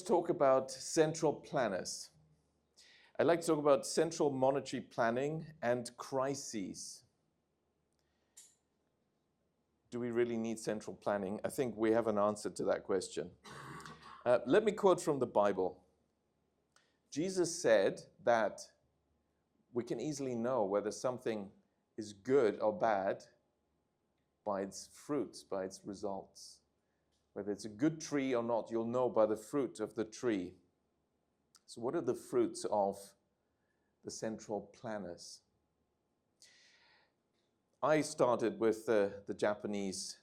talk about central planners. I'd like to talk about central monetary planning and crises. Do we really need central planning? I think we have an answer to that question. Let me quote from the Bible. Jesus said that we can easily know whether something is good or bad by its fruits, by its results. Whether it's a good tree or not, you'll know by the fruit of the tree. So what are the fruits of the central planners? I started with the Japanese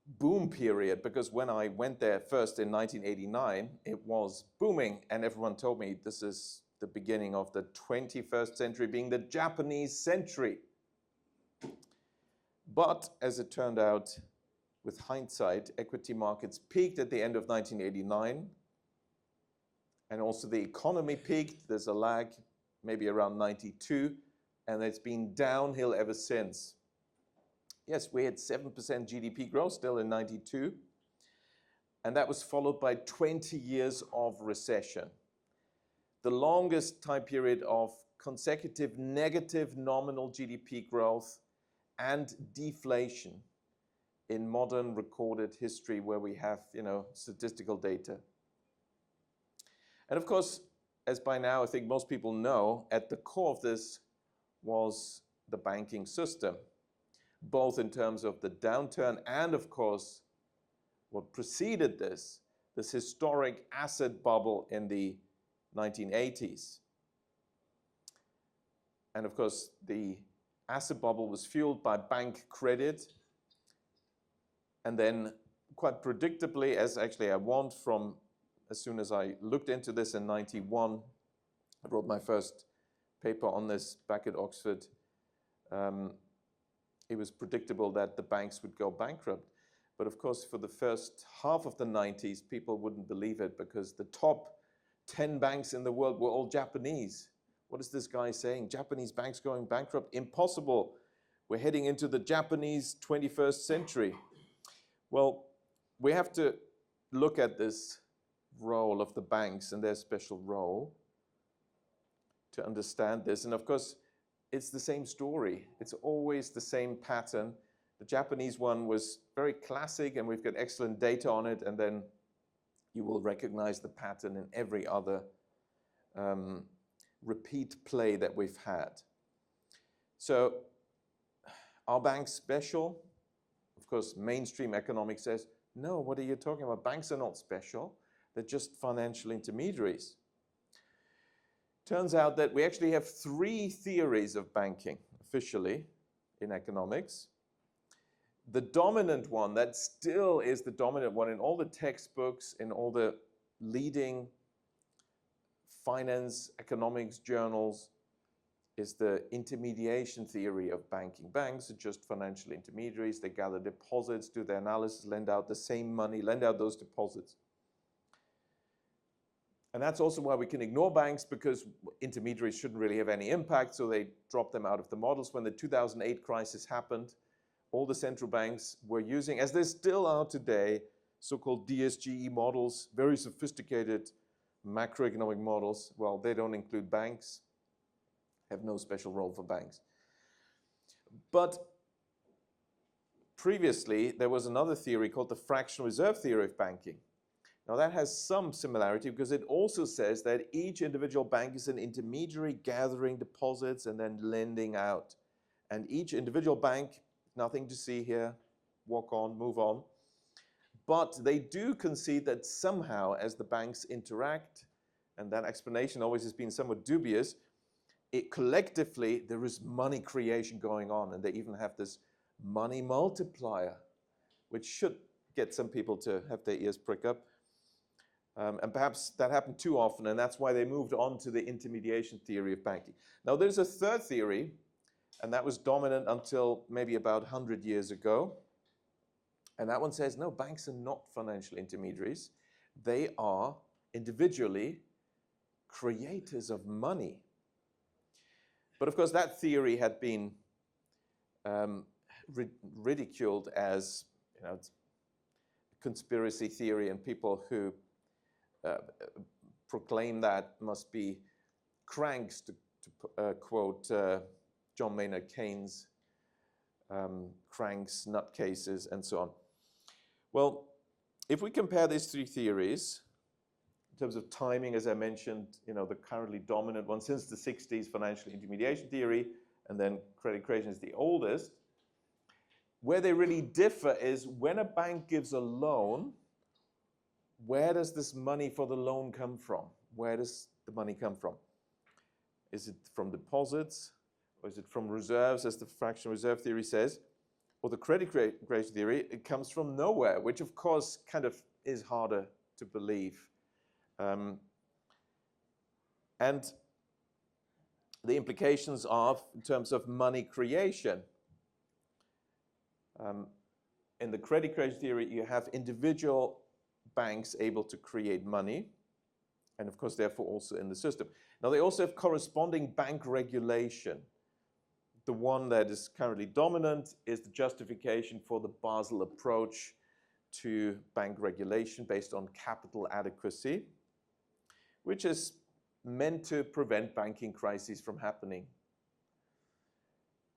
boom period because when I went there first in 1989, it was booming and everyone told me this is the beginning of the 21st century being the Japanese century. But as it turned out, with hindsight, equity markets peaked at the end of 1989 and also the economy peaked. There's a lag, maybe around 92, and it's been downhill ever since. Yes, we had 7% GDP growth still in 92, and that was followed by 20 years of recession. The longest time period of consecutive negative nominal GDP growth and deflation in modern recorded history where we have, statistical data. And of course, as by now I think most people know, at the core of this was the banking system, both in terms of the downturn and of course what preceded this historic asset bubble in the 1980s. And of course the asset bubble was fueled by bank credit. And then quite predictably, as actually I warned from as soon as I looked into this in 91, I wrote my first paper on this back at Oxford. It was predictable that the banks would go bankrupt. But of course, for the first half of the 90s, people wouldn't believe it because the top 10 banks in the world were all Japanese. What is this guy saying? Japanese banks going bankrupt? Impossible. We're heading into the Japanese 21st century. Well, we have to look at this role of the banks and their special role to understand this. And of course, it's the same story. It's always the same pattern. The Japanese one was very classic and we've got excellent data on it, and then you will recognize the pattern in every other repeat play that we've had. So, are banks special? Of course, mainstream economics says, no, what are you talking about? Banks are not special. They're just financial intermediaries. Turns out that we actually have three theories of banking, officially, in economics. The dominant one, that still is the dominant one in all the textbooks, in all the leading finance, economics journals, is the intermediation theory of banking. Banks are just financial intermediaries. They gather deposits, do their analysis, lend out the same money, lend out those deposits. And that's also why we can ignore banks, because intermediaries shouldn't really have any impact, so they drop them out of the models. When the 2008 crisis happened, all the central banks were using, as they still are today, so-called DSGE models, very sophisticated macroeconomic models. Well, they don't include banks, have no special role for banks. But previously, there was another theory called the fractional reserve theory of banking. Now that has some similarity because it also says that each individual bank is an intermediary gathering deposits and then lending out. And each individual bank, nothing to see here, walk on, move on. But they do concede that somehow as the banks interact, and that explanation always has been somewhat dubious, collectively there is money creation going on, and they even have this money multiplier, which should get some people to have their ears prick up. And perhaps that happened too often, and that's why they moved on to the intermediation theory of banking. Now there's a third theory, and that was dominant until maybe about 100 years ago. And that one says, no, banks are not financial intermediaries. They are individually creators of money. But of course, that theory had been ridiculed as conspiracy theory, and people who proclaim that must be cranks, to quote John Maynard Keynes, cranks, nutcases, and so on. Well, if we compare these three theories, in terms of timing, as I mentioned, the currently dominant one since the 60s, financial intermediation theory, and then credit creation is the oldest. Where they really differ is when a bank gives a loan, where does this money for the loan come from? Where does the money come from? Is it from deposits, or is it from reserves, as the fractional reserve theory says? Or the credit creation theory, it comes from nowhere, which of course kind of is harder to believe. And the implications are in terms of money creation. In the credit creation theory, you have individual banks able to create money, and of course, therefore, also in the system. Now, they also have corresponding bank regulation. The one that is currently dominant is the justification for the Basel approach to bank regulation based on capital adequacy, which is meant to prevent banking crises from happening.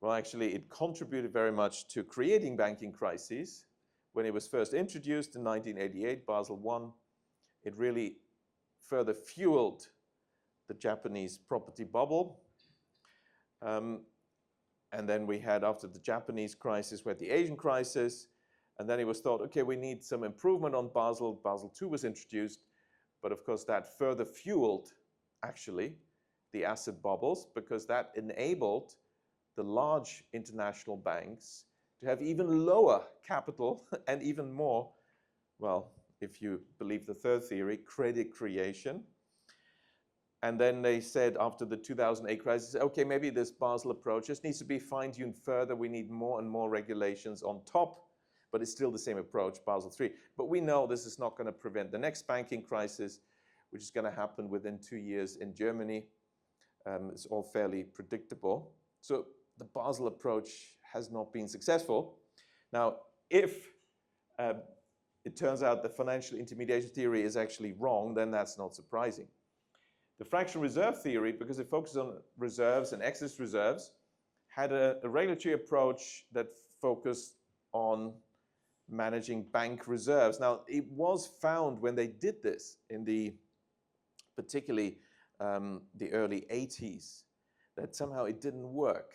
Well, actually, it contributed very much to creating banking crises. When it was first introduced in 1988, Basel I, it really further fueled the Japanese property bubble. And then we had, after the Japanese crisis, we had the Asian crisis. And then it was thought, okay, we need some improvement on Basel. Basel II was introduced. But of course, that further fueled, actually, the asset bubbles, because that enabled the large international banks to have even lower capital and even more, well, if you believe the third theory, credit creation. And then they said after the 2008 crisis, okay, maybe this Basel approach just needs to be fine-tuned further. We need more and more regulations on top, but it's still the same approach, Basel III. But we know this is not going to prevent the next banking crisis, which is going to happen within 2 years in Germany. It's all fairly predictable. So the Basel approach has not been successful. Now, if it turns out the financial intermediation theory is actually wrong, then that's not surprising. The fractional reserve theory, because it focuses on reserves and excess reserves, had a regulatory approach that focused on managing bank reserves. Now, it was found when they did this in the, particularly the early 80s, that somehow it didn't work.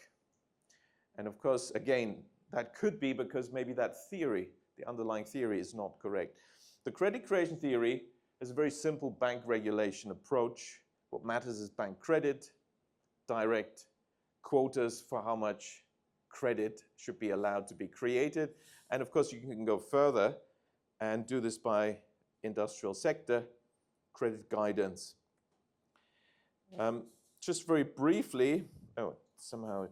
And of course, again, that could be because maybe that theory, the underlying theory, is not correct. The credit creation theory is a very simple bank regulation approach. What matters is bank credit, direct quotas for how much credit should be allowed to be created. And of course, you can go further and do this by industrial sector, credit guidance. Just very briefly, oh, somehow it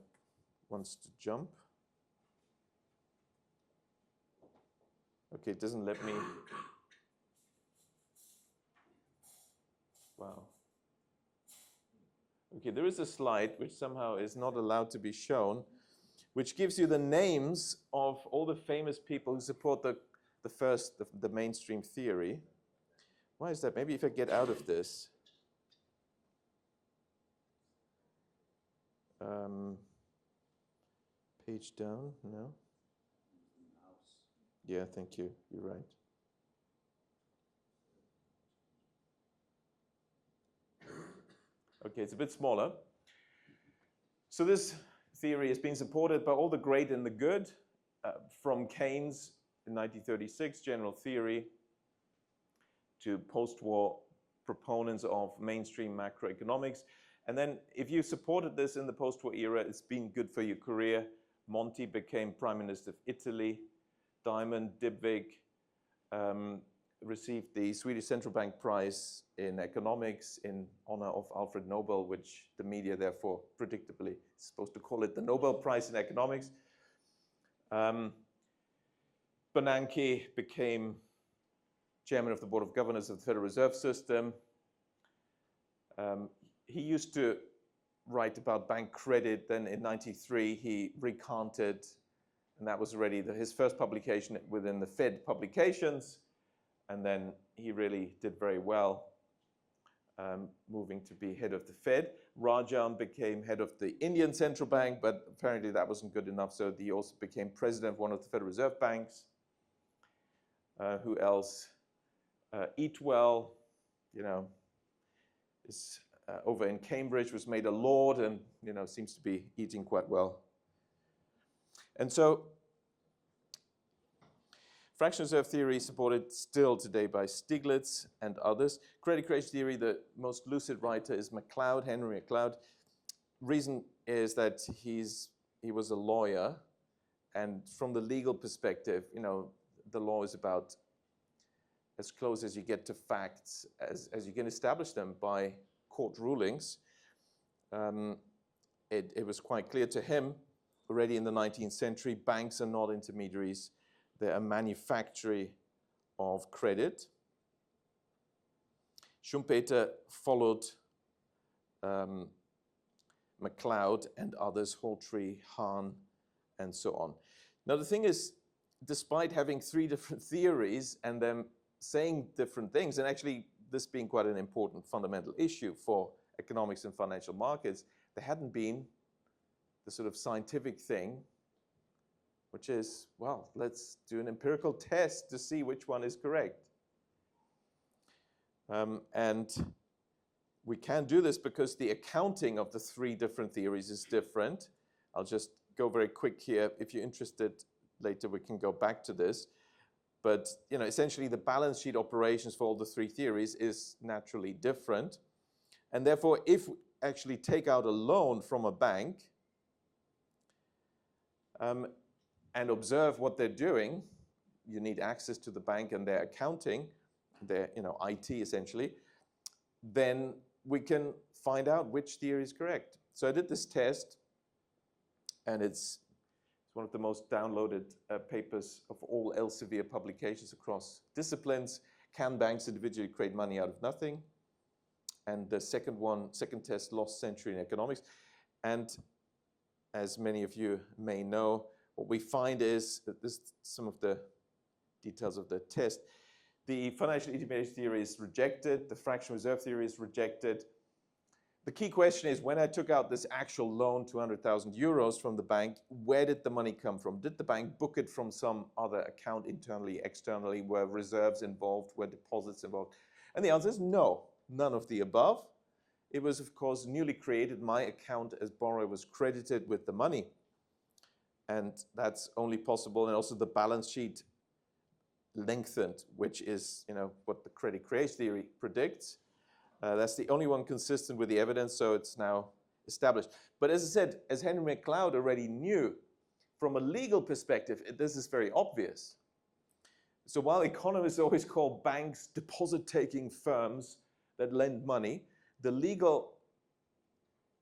wants to jump. Okay, it doesn't let me. Wow. Okay, there is a slide which somehow is not allowed to be shown, which gives you the names of all the famous people who support the mainstream theory. Why is that? Maybe if I get out of this. Page down, no? Yeah, thank you, you're right. Okay, it's a bit smaller. So this theory has been supported by all the great and the good, from Keynes in 1936, general theory, to post-war proponents of mainstream macroeconomics. And then if you supported this in the post-war era, it's been good for your career. Monti became Prime Minister of Italy. Diamond Dybvig received the Swedish Central Bank Prize in Economics in honor of Alfred Nobel, which the media therefore predictably is supposed to call it the Nobel Prize in Economics. Bernanke became chairman of the Board of Governors of the Federal Reserve System. He used to write about bank credit. Then in '93, he recanted, and that was already his first publication within the Fed publications. And then he really did very well. moving to be head of the Fed. Rajan became head of the Indian Central Bank, but apparently that wasn't good enough, so he also became president of one of the Federal Reserve banks. Who else? Eatwell, you know, is over in Cambridge, was made a lord and, you know, seems to be eating quite well. And so fractional reserve theory is supported still today by Stiglitz and others. Credit creation theory, the most lucid writer is MacLeod, Henry MacLeod. Reason is that he was a lawyer, and from the legal perspective, you know, the law is about as close as you get to facts as you can establish them by court rulings. It was quite clear to him already in the 19th century, banks are not intermediaries. They're a manufactory of credit. Schumpeter followed MacLeod and others, Hawtrey, Hahn, and so on. Now the thing is, despite having three different theories and them saying different things, and actually this being quite an important fundamental issue for economics and financial markets, there hadn't been the sort of scientific thing, which is, well, let's do an empirical test to see which one is correct. And we can do this because the accounting of the three different theories is different. I'll just go very quick here. If you're interested, later we can go back to this. But you know, essentially the balance sheet operations for all the three theories is naturally different. And therefore, if we actually take out a loan from a bank and observe what they're doing, you need access to the bank and their accounting, their IT essentially, then we can find out which theory is correct. So I did this test, and it's one of the most downloaded papers of all Elsevier publications across disciplines. Can banks individually create money out of nothing? And the second test, Lost Century in Economics. And as many of you may know, what we find is that this some of the details of the test. The financial intermediation theory is rejected. The fractional reserve theory is rejected. The key question is, when I took out this actual loan, 200,000 euros from the bank, where did the money come from? Did the bank book it from some other account internally, externally? Were reserves involved? Were deposits involved? And the answer is no, none of the above. It was, of course, newly created. My account as borrower was credited with the money. And that's only possible. And also the balance sheet lengthened, which is what the credit creation theory predicts. That's the only one consistent with the evidence, so it's now established. But as I said, as Henry MacLeod already knew, from a legal perspective, this is very obvious. So while economists always call banks deposit-taking firms that lend money, the legal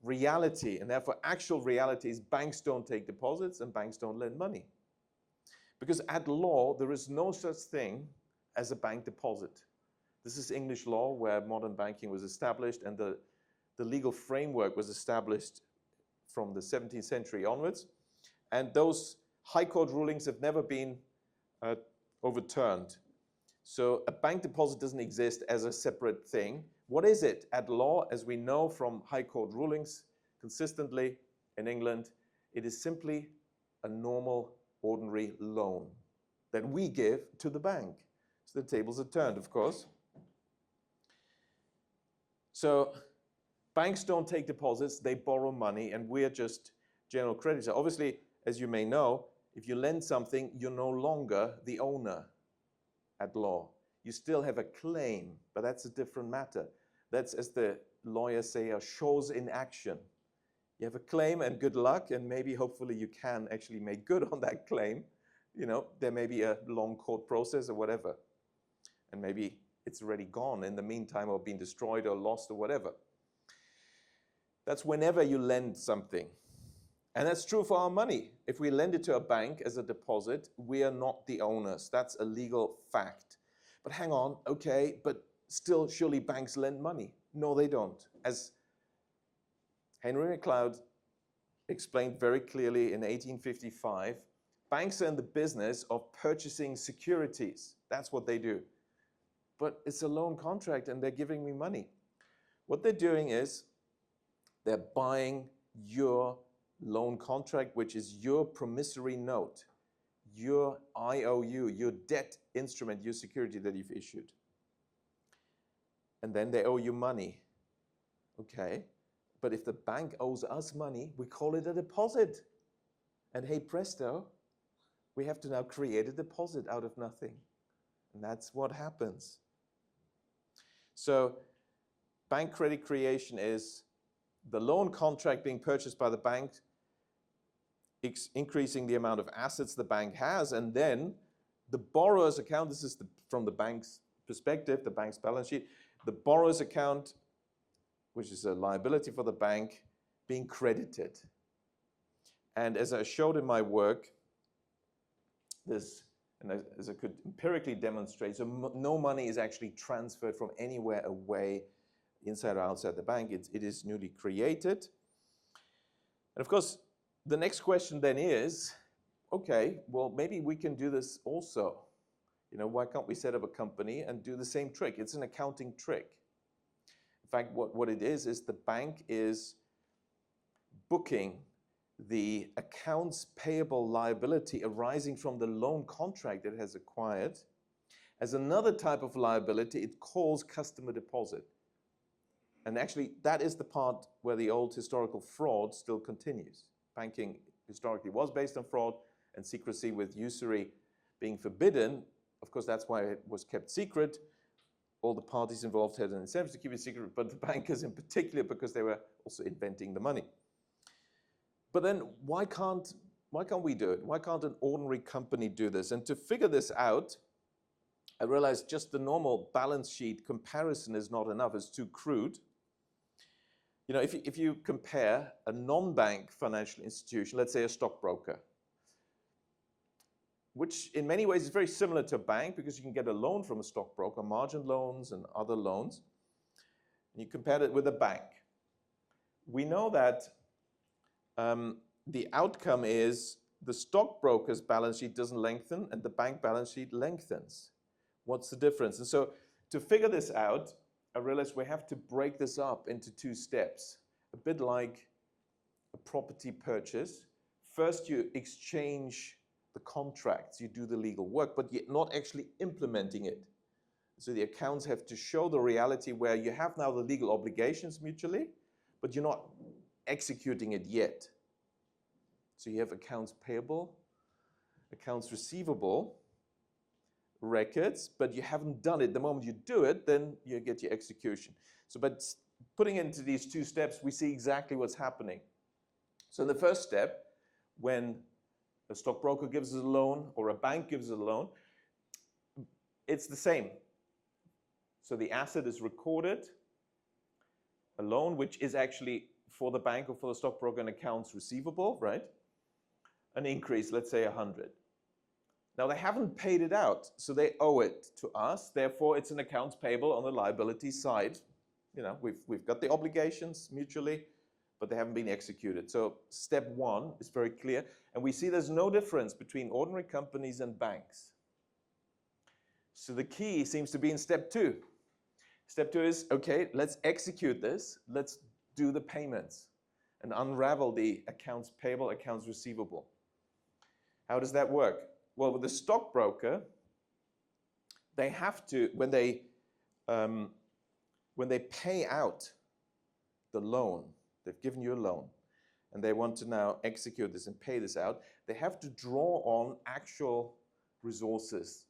reality, and therefore actual reality, is banks don't take deposits and banks don't lend money. Because at law, there is no such thing as a bank deposit. This is English law, where modern banking was established, and the legal framework was established from the 17th century onwards. And those high court rulings have never been overturned. So a bank deposit doesn't exist as a separate thing. What is it? At law, as we know from high court rulings consistently in England, it is simply a normal, ordinary loan that we give to the bank. So the tables are turned, of course. So banks don't take deposits, they borrow money, and we're just general creditors. Obviously, as you may know, if you lend something, you're no longer the owner at law. You still have a claim, but that's a different matter. That's, as the lawyers say, a chose in action. You have a claim, and good luck, and maybe hopefully you can actually make good on that claim. There may be a long court process or whatever, and maybe it's already gone in the meantime, or been destroyed or lost or whatever. That's whenever you lend something. And that's true for our money. If we lend it to a bank as a deposit, we are not the owners. That's a legal fact. But hang on, okay, but still surely banks lend money. No, they don't. As Henry MacLeod explained very clearly in 1855, banks are in the business of purchasing securities. That's what they do. But it's a loan contract and they're giving me money. What they're doing is they're buying your loan contract, which is your promissory note, your IOU, your debt instrument, your security that you've issued. And then they owe you money. Okay, but if the bank owes us money, we call it a deposit. And hey presto, we have to now create a deposit out of nothing. And that's what happens. So bank credit creation is the loan contract being purchased by the bank, increasing the amount of assets the bank has, and then the borrower's account, this is from the bank's perspective, the bank's balance sheet, the borrower's account, which is a liability for the bank, being credited. And as I showed in my work, as I could empirically demonstrate, so no money is actually transferred from anywhere away, inside or outside the bank. It is newly created. And of course, the next question then is, okay, well, maybe we can do this also. You know, why can't we set up a company and do the same trick? It's an accounting trick. In fact, what it is the bank is booking the accounts payable liability arising from the loan contract it has acquired as another type of liability it calls customer deposit. And actually, that is the part where the old historical fraud still continues. Banking historically was based on fraud and secrecy, with usury being forbidden. Of course, that's why it was kept secret. All the parties involved had an incentive to keep it secret, but the bankers in particular, because they were also inventing the money. But then why can't we do it? Why can't an ordinary company do this? And to figure this out, I realized just the normal balance sheet comparison is not enough. It's too crude. You know, if you compare a non-bank financial institution, let's say a stockbroker, which in many ways is very similar to a bank because you can get a loan from a stockbroker, margin loans and other loans, and you compare it with a bank. We know that the outcome is the stockbroker's balance sheet doesn't lengthen and the bank balance sheet lengthens. What's the difference? And so to figure this out, I realized we have to break this up into two steps, a bit like a property purchase. First, you exchange the contracts, you do the legal work, but you're not actually implementing it. So the accounts have to show the reality where you have now the legal obligations mutually, but you're not executing it yet. So you have accounts payable, accounts receivable records, but you haven't done it. The moment you do it, then you get your execution. So by putting it into these two steps, we see exactly what's happening. So in the first step, when a stockbroker gives us a loan or a bank gives us a loan, it's the same. So the asset is recorded, a loan which is actually for the bank or for the stockbroker an accounts receivable, right? An increase, let's say 100. Now they haven't paid it out, so they owe it to us. Therefore, it's an accounts payable on the liability side. You know, we've got the obligations mutually, but they haven't been executed. So step one is very clear. And we see there's no difference between ordinary companies and banks. So the key seems to be in step two. Step two is, okay, let's execute this. Let's do the payments and unravel the accounts payable, accounts receivable. How does that work? Well, with the stockbroker, they have to, when they pay out the loan, they've given you a loan, and they want to now execute this and pay this out, they have to draw on actual resources,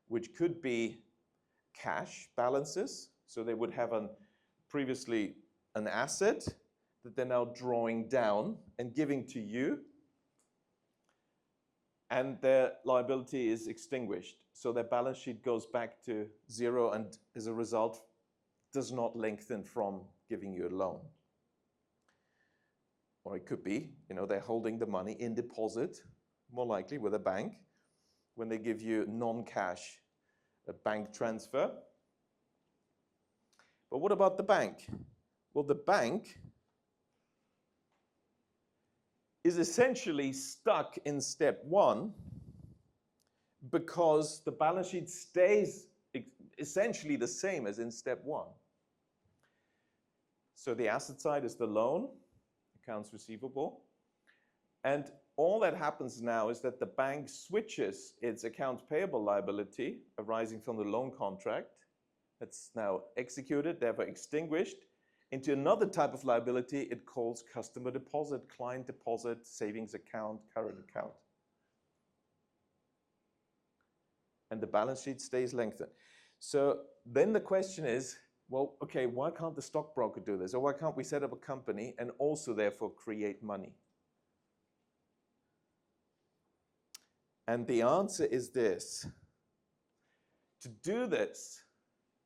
which could be cash balances. So they would have previously an asset that they're now drawing down and giving to you, and their liability is extinguished. So their balance sheet goes back to zero and as a result does not lengthen from giving you a loan. Or it could be, you know, they're holding the money in deposit, more likely with a bank, when they give you non-cash a bank transfer. But what about the bank? Well, the bank is essentially stuck in step one because the balance sheet stays essentially the same as in step one. So the asset side is the loan, accounts receivable. And all that happens now is that the bank switches its accounts payable liability arising from the loan contract, that's now executed, therefore extinguished, into another type of liability it calls customer deposit, client deposit, savings account, current account. And the balance sheet stays lengthened. So then the question is, well, okay, why can't the stockbroker do this? Or why can't we set up a company and also therefore create money? And the answer is this. To do this,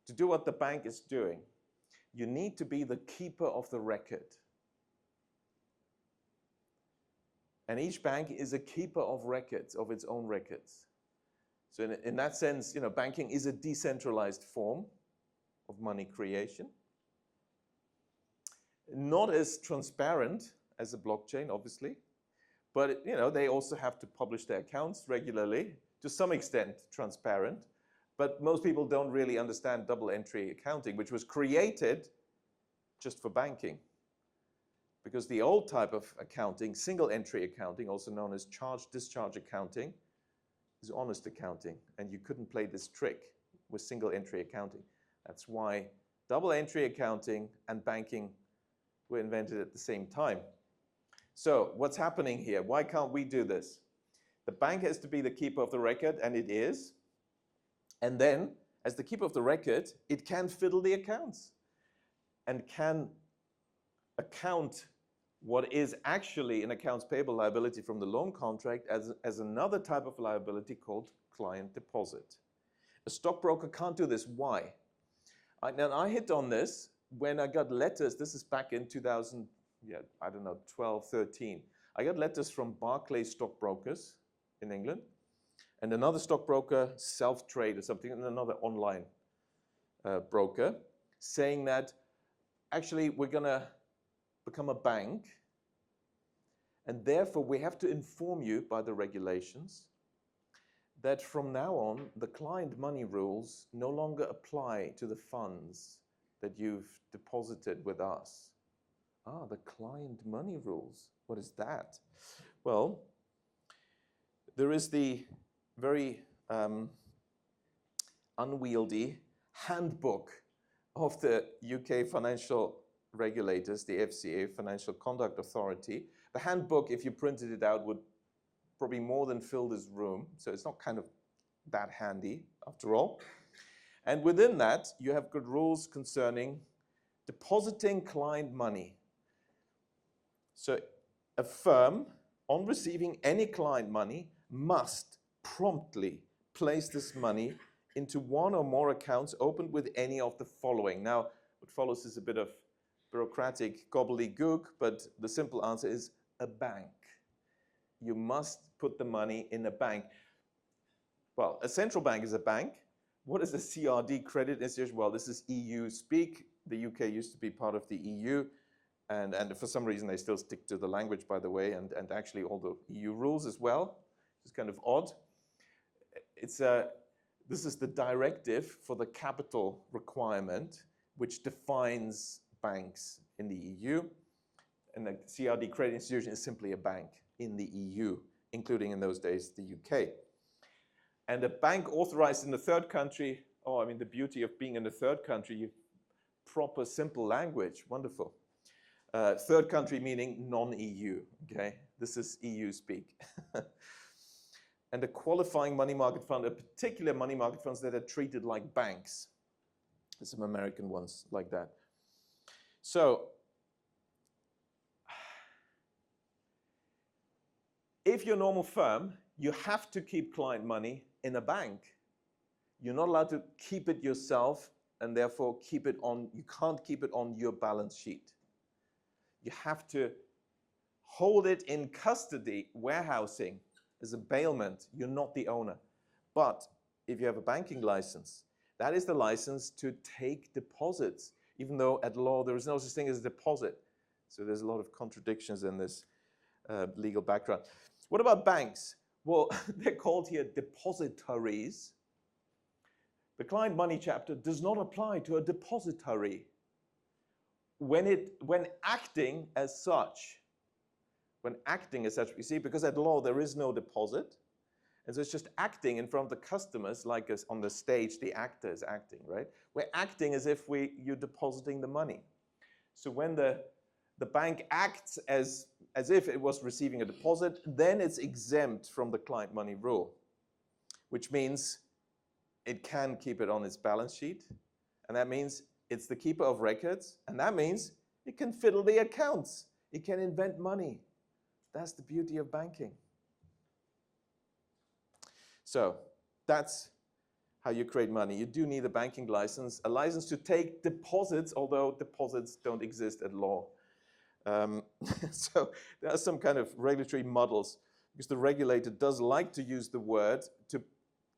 to do what the bank is doing, you need to be the keeper of the record. And each bank is a keeper of records, of its own records. So in that sense, banking is a decentralized form of money creation. Not as transparent as a blockchain, obviously, but they also have to publish their accounts regularly, to some extent transparent. But most people don't really understand double entry accounting, which was created just for banking. Because the old type of accounting, single entry accounting, also known as charge-discharge accounting, is honest accounting. And you couldn't play this trick with single entry accounting. That's why double entry accounting and banking were invented at the same time. So what's happening here? Why can't we do this? The bank has to be the keeper of the record, and it is. And then, as the keeper of the record, it can fiddle the accounts and can account what is actually an accounts payable liability from the loan contract as another type of liability called client deposit. A stockbroker can't do this. Why? I hit on this when I got letters. This is back in 12, 13. I got letters from Barclays stockbrokers in England, and another stockbroker, Self-Trade or something, and another online broker, saying that actually we're going to become a bank, and therefore we have to inform you by the regulations that from now on the client money rules no longer apply to the funds that you've deposited with us. Ah, the client money rules. What is that? Well, there is the very unwieldy handbook of the UK financial regulators, the FCA, Financial Conduct Authority. The handbook, if you printed it out, would probably more than fill this room. So it's not kind of that handy after all. And within that, you have good rules concerning depositing client money. So a firm, on receiving any client money, must promptly place this money into one or more accounts opened with any of the following. Now, what follows is a bit of bureaucratic gobbledygook, but the simple answer is a bank. You must put the money in a bank. Well, a central bank is a bank. What is a CRD credit institution? Well, this is EU speak. The UK used to be part of the EU. And for some reason, they still stick to the language, by the way, and actually all the EU rules as well. It's kind of odd. This is the directive for the capital requirement, which defines banks in the EU. And the CRD credit institution is simply a bank in the EU, including in those days the UK. And a bank authorized in the third country, the beauty of being in the third country, proper simple language, wonderful. Third country meaning non-EU, okay? This is EU speak. And a qualifying money market fund, a particular money market funds that are treated like banks. There's some American ones like that. So, if you're a normal firm, you have to keep client money in a bank. You're not allowed to keep it yourself, and therefore you can't keep it on your balance sheet. You have to hold it in custody, warehousing, as a bailment. You're not the owner. But if you have a banking license, that is the license to take deposits, even though at law there is no such thing as a deposit. So there's a lot of contradictions in this legal background. What about banks? Well, they're called here depositories. The client money chapter does not apply to a depository. when acting as such, you see, because at law there is no deposit, and so it's just acting in front of the customers, like us on the stage, the actor is acting, right? We're acting as if you're depositing the money. So when the bank acts as if it was receiving a deposit, then it's exempt from the client money rule, which means it can keep it on its balance sheet, and that means it's the keeper of records, and that means it can fiddle the accounts. It can invent money. That's the beauty of banking. So that's how you create money. You do need a banking license, a license to take deposits, although deposits don't exist at law. So there are some kind of regulatory muddles, because the regulator does like to use the word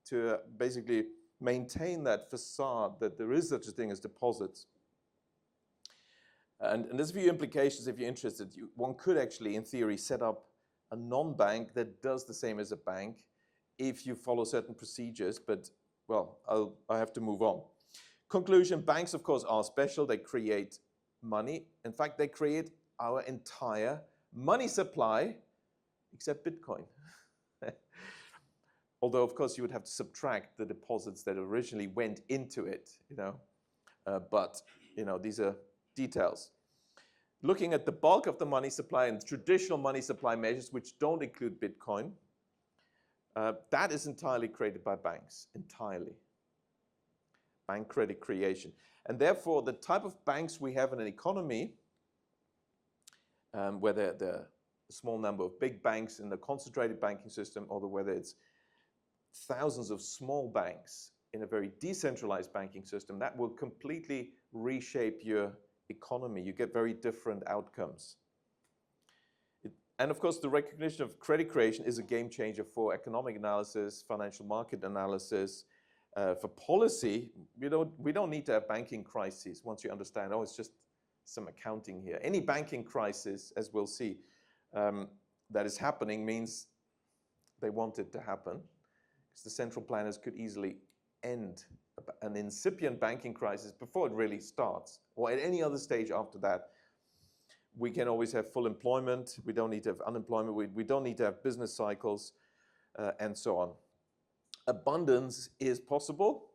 to basically maintain that facade that there is such a thing as deposits. And there's a few implications if you're interested. One could actually, in theory, set up a non-bank that does the same as a bank if you follow certain procedures, but, well, I have to move on. Conclusion, banks, of course, are special. They create money. In fact, they create our entire money supply, except Bitcoin. Although, of course, you would have to subtract the deposits that originally went into it, you know. But, you know, these are details. Looking at the bulk of the money supply and traditional money supply measures, which don't include Bitcoin, that is entirely created by banks, entirely. Bank credit creation. And therefore, the type of banks we have in an economy, whether the small number of big banks in the concentrated banking system, or whether it's thousands of small banks in a very decentralized banking system, that will completely reshape your economy. You get very different outcomes. And of course, the recognition of credit creation is a game changer for economic analysis, financial market analysis. For policy, we don't need to have banking crises once you understand, oh, it's just some accounting here. Any banking crisis, as we'll see, that is happening means they want it to happen, because the central planners could easily end an incipient banking crisis before it really starts, or at any other stage after that. We can always have full employment. We don't need to have unemployment. We don't need to have business cycles, and so on. Abundance is possible,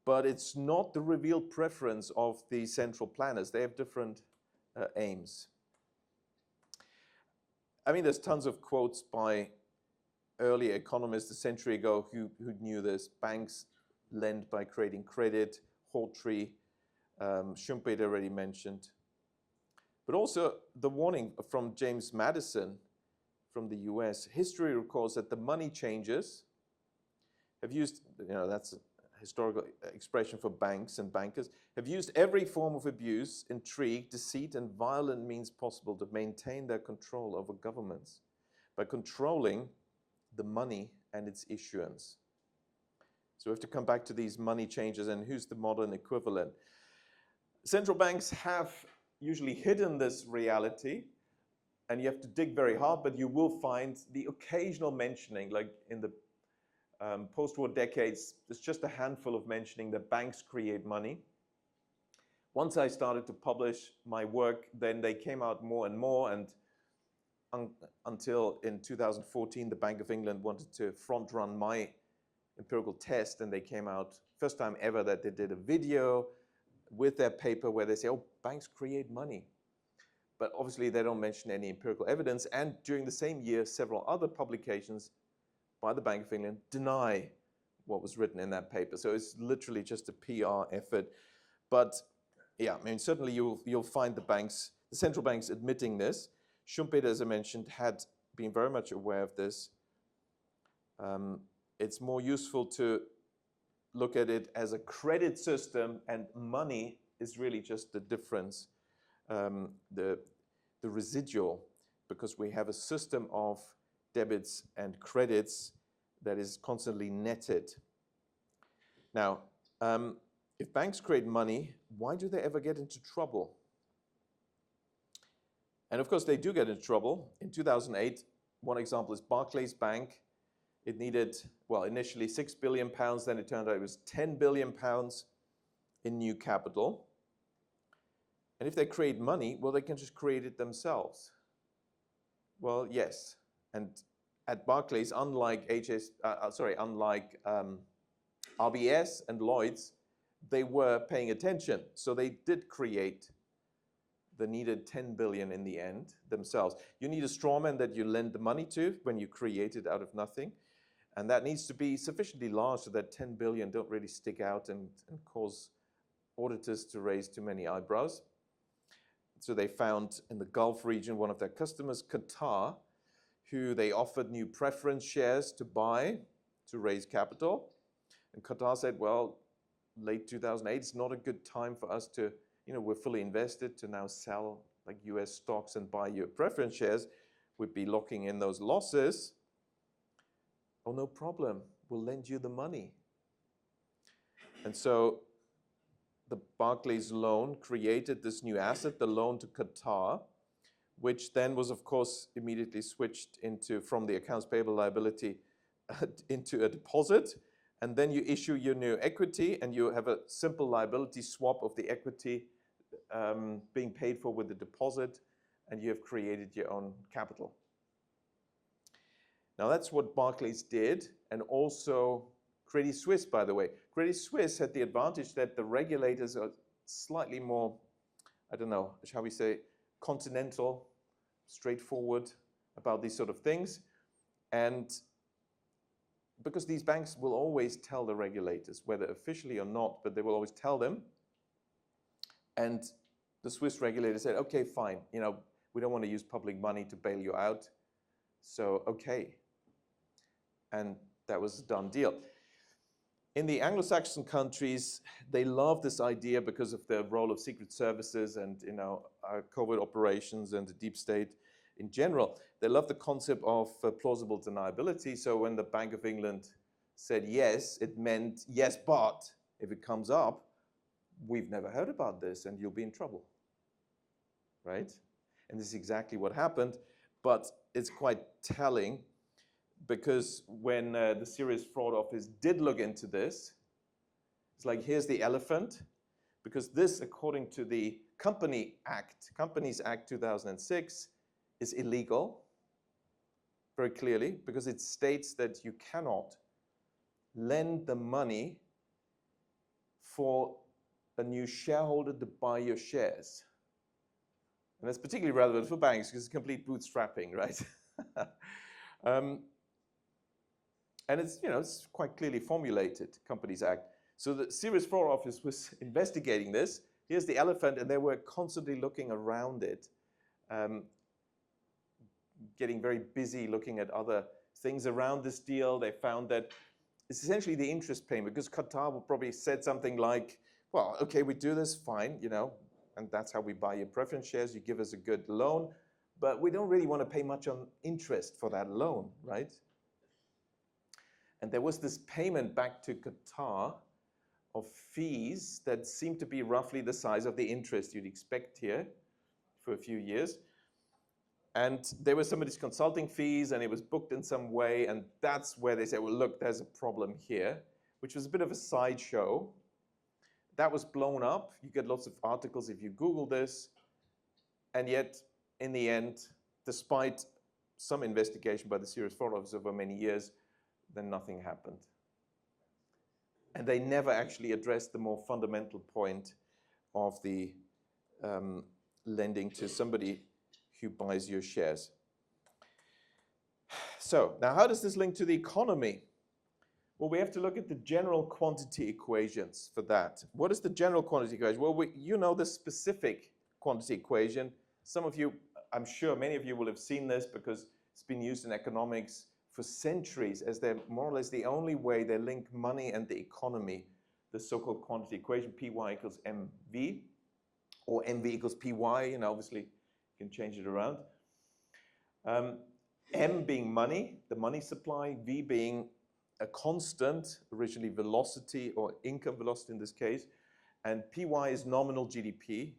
but it's not the revealed preference of the central planners. They have different aims. I mean, there's tons of quotes by early economists a century ago who knew this. Banks lend by creating credit. Hawtrey, Schumpeter already mentioned. But also the warning from James Madison from the US. History records that the money changers have used, that's a historical expression for banks and bankers, have used every form of abuse, intrigue, deceit, and violent means possible to maintain their control over governments by controlling the money and its issuance. So we have to come back to these money changers and who's the modern equivalent. Central banks have usually hidden this reality, and you have to dig very hard, but you will find the occasional mentioning, like in the post-war decades, there's just a handful of mentioning that banks create money. Once I started to publish my work, then they came out more and more, and until in 2014, the Bank of England wanted to front-run my empirical test, and they came out, first time ever that they did a video with their paper where they say, oh, banks create money. But obviously they don't mention any empirical evidence, and during the same year, several other publications by the Bank of England deny what was written in that paper. So it's literally just a PR effort. But yeah, I mean, certainly you'll find the central banks admitting this. Schumpeter, as I mentioned, had been very much aware of this. It's more useful to look at it as a credit system, and money is really just the difference, the residual, because we have a system of debits and credits that is constantly netted. Now, if banks create money, why do they ever get into trouble? And of course, they do get into trouble. In 2008, one example is Barclays Bank. It needed, well, initially £6 billion, then it turned out it was £10 billion in new capital. And if they create money, well, they can just create it themselves. Well, yes. And at Barclays, unlike RBS and Lloyd's, they were paying attention. So they did create the needed 10 billion in the end themselves. You need a strawman that you lend the money to when you create it out of nothing. And that needs to be sufficiently large so that 10 billion don't really stick out and cause auditors to raise too many eyebrows. So they found in the Gulf region one of their customers, Qatar, who they offered new preference shares to buy to raise capital. And Qatar said, well, late 2008, it's not a good time for us to, we're fully invested to now sell like US stocks and buy your preference shares. We'd be locking in those losses. Oh, no problem. We'll lend you the money. And so the Barclays loan created this new asset, the loan to Qatar, which then was, of course, immediately switched from the accounts payable liability into a deposit. And then you issue your new equity, and you have a simple liability swap of the equity being paid for with the deposit, and you have created your own capital. Now, that's what Barclays did, and also Credit Suisse, by the way. Credit Suisse had the advantage that the regulators are slightly more, I don't know, shall we say, continental, straightforward about these sort of things. And because these banks will always tell the regulators, whether officially or not, but they will always tell them. And the Swiss regulator said, okay, fine, we don't want to use public money to bail you out. So, okay. And that was a done deal. In the Anglo-Saxon countries, they love this idea because of the role of secret services and covert operations and the deep state in general. They love the concept of plausible deniability. So when the Bank of England said yes, it meant yes, but if it comes up, we've never heard about this and you'll be in trouble, right? And this is exactly what happened, but it's quite telling because when the Serious Fraud Office did look into this, it's like, here's the elephant, because this, according to the Companies Act 2006, is illegal, very clearly, because it states that you cannot lend the money for a new shareholder to buy your shares. And that's particularly relevant for banks because it's complete bootstrapping, right? And it's quite clearly formulated, Companies Act. So the Serious Fraud Office was investigating this. Here's the elephant, and they were constantly looking around it, getting very busy looking at other things around this deal. They found that it's essentially the interest payment, because Qatar will probably said something like, well, okay, we do this, fine, and that's how we buy your preference shares. You give us a good loan, but we don't really want to pay much on interest for that loan, right? And there was this payment back to Qatar of fees that seemed to be roughly the size of the interest you'd expect here for a few years. And there were some of these consulting fees, and it was booked in some way, and that's where they said, well, look, there's a problem here, which was a bit of a sideshow. That was blown up. You get lots of articles if you Google this. And yet, in the end, despite some investigation by the Serious Fraud Office over many years, then nothing happened. And they never actually addressed the more fundamental point of the lending to somebody who buys your shares. So now how does this link to the economy? Well, we have to look at the general quantity equations for that. What is the general quantity equation? Well, you know the specific quantity equation. Some of you, I'm sure many of you will have seen this because it's been used in economics for centuries as they're more or less the only way they link money and the economy, the so-called quantity equation, Py equals MV, or MV equals Py, obviously you can change it around. M being money, the money supply, V being a constant, originally velocity or income velocity in this case, and Py is nominal GDP,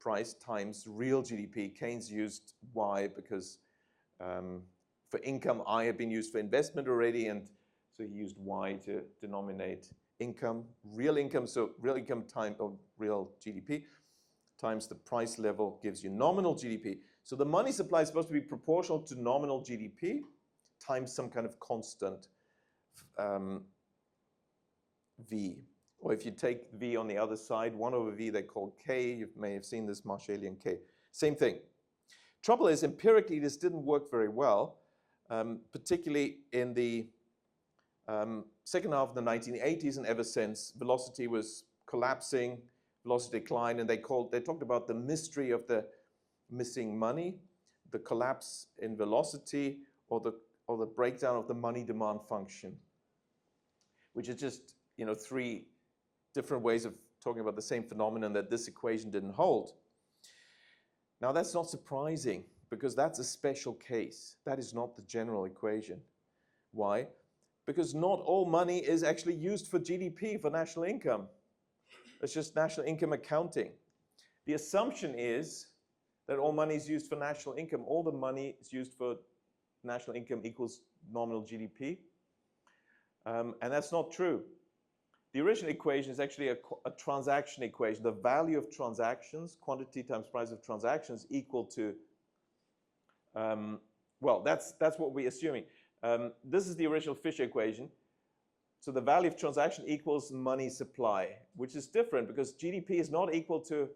price times real GDP. Keynes used Y because for income, I had been used for investment already, and so he used Y to denominate income, so real income time of real GDP. times the price level gives you nominal GDP. So the money supply is supposed to be proportional to nominal GDP times some kind of constant V. Or if you take V on the other side, 1 over V they call K. You may have seen this Marshallian K. Same thing. Trouble is, empirically, this didn't work very well, particularly in the second half of the 1980s and ever since. Velocity was collapsing, velocity decline, and they talked about the mystery of the missing money, the collapse in velocity, or the breakdown of the money demand function, which is just, you know, 3 different ways of talking about the same phenomenon that this equation didn't hold. Now that's not surprising because that's a special case. That is not the general equation. Why? Because not all money is actually used for GDP, for national income. It's just national income accounting. The assumption is that all money is used for national income. All the money is used for national income equals nominal GDP. And that's not true. The original equation is actually a transaction equation. The value of transactions, quantity times price of transactions, equal to, well, that's what we're assuming. This is the original Fisher equation. So the value of transaction equals money supply, which is different because GDP is not equal to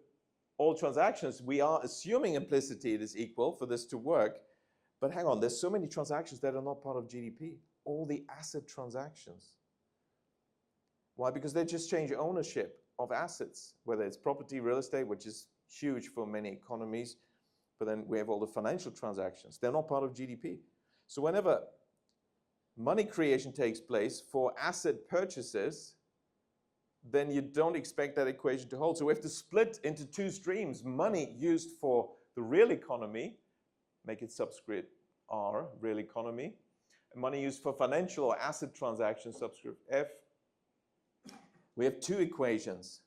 all transactions. We are assuming implicitly it is equal for this to work. But hang on, there's so many transactions that are not part of GDP. All the asset transactions. Why? Because they just change ownership of assets, whether it's property, real estate, which is huge for many economies, but then we have all the financial transactions. They're not part of GDP. So whenever money creation takes place for asset purchases, then you don't expect that equation to hold. So we have to split into 2 streams. Money used for the real economy, make it subscript R, real economy, and money used for financial or asset transactions, subscript F. We have 2 equations,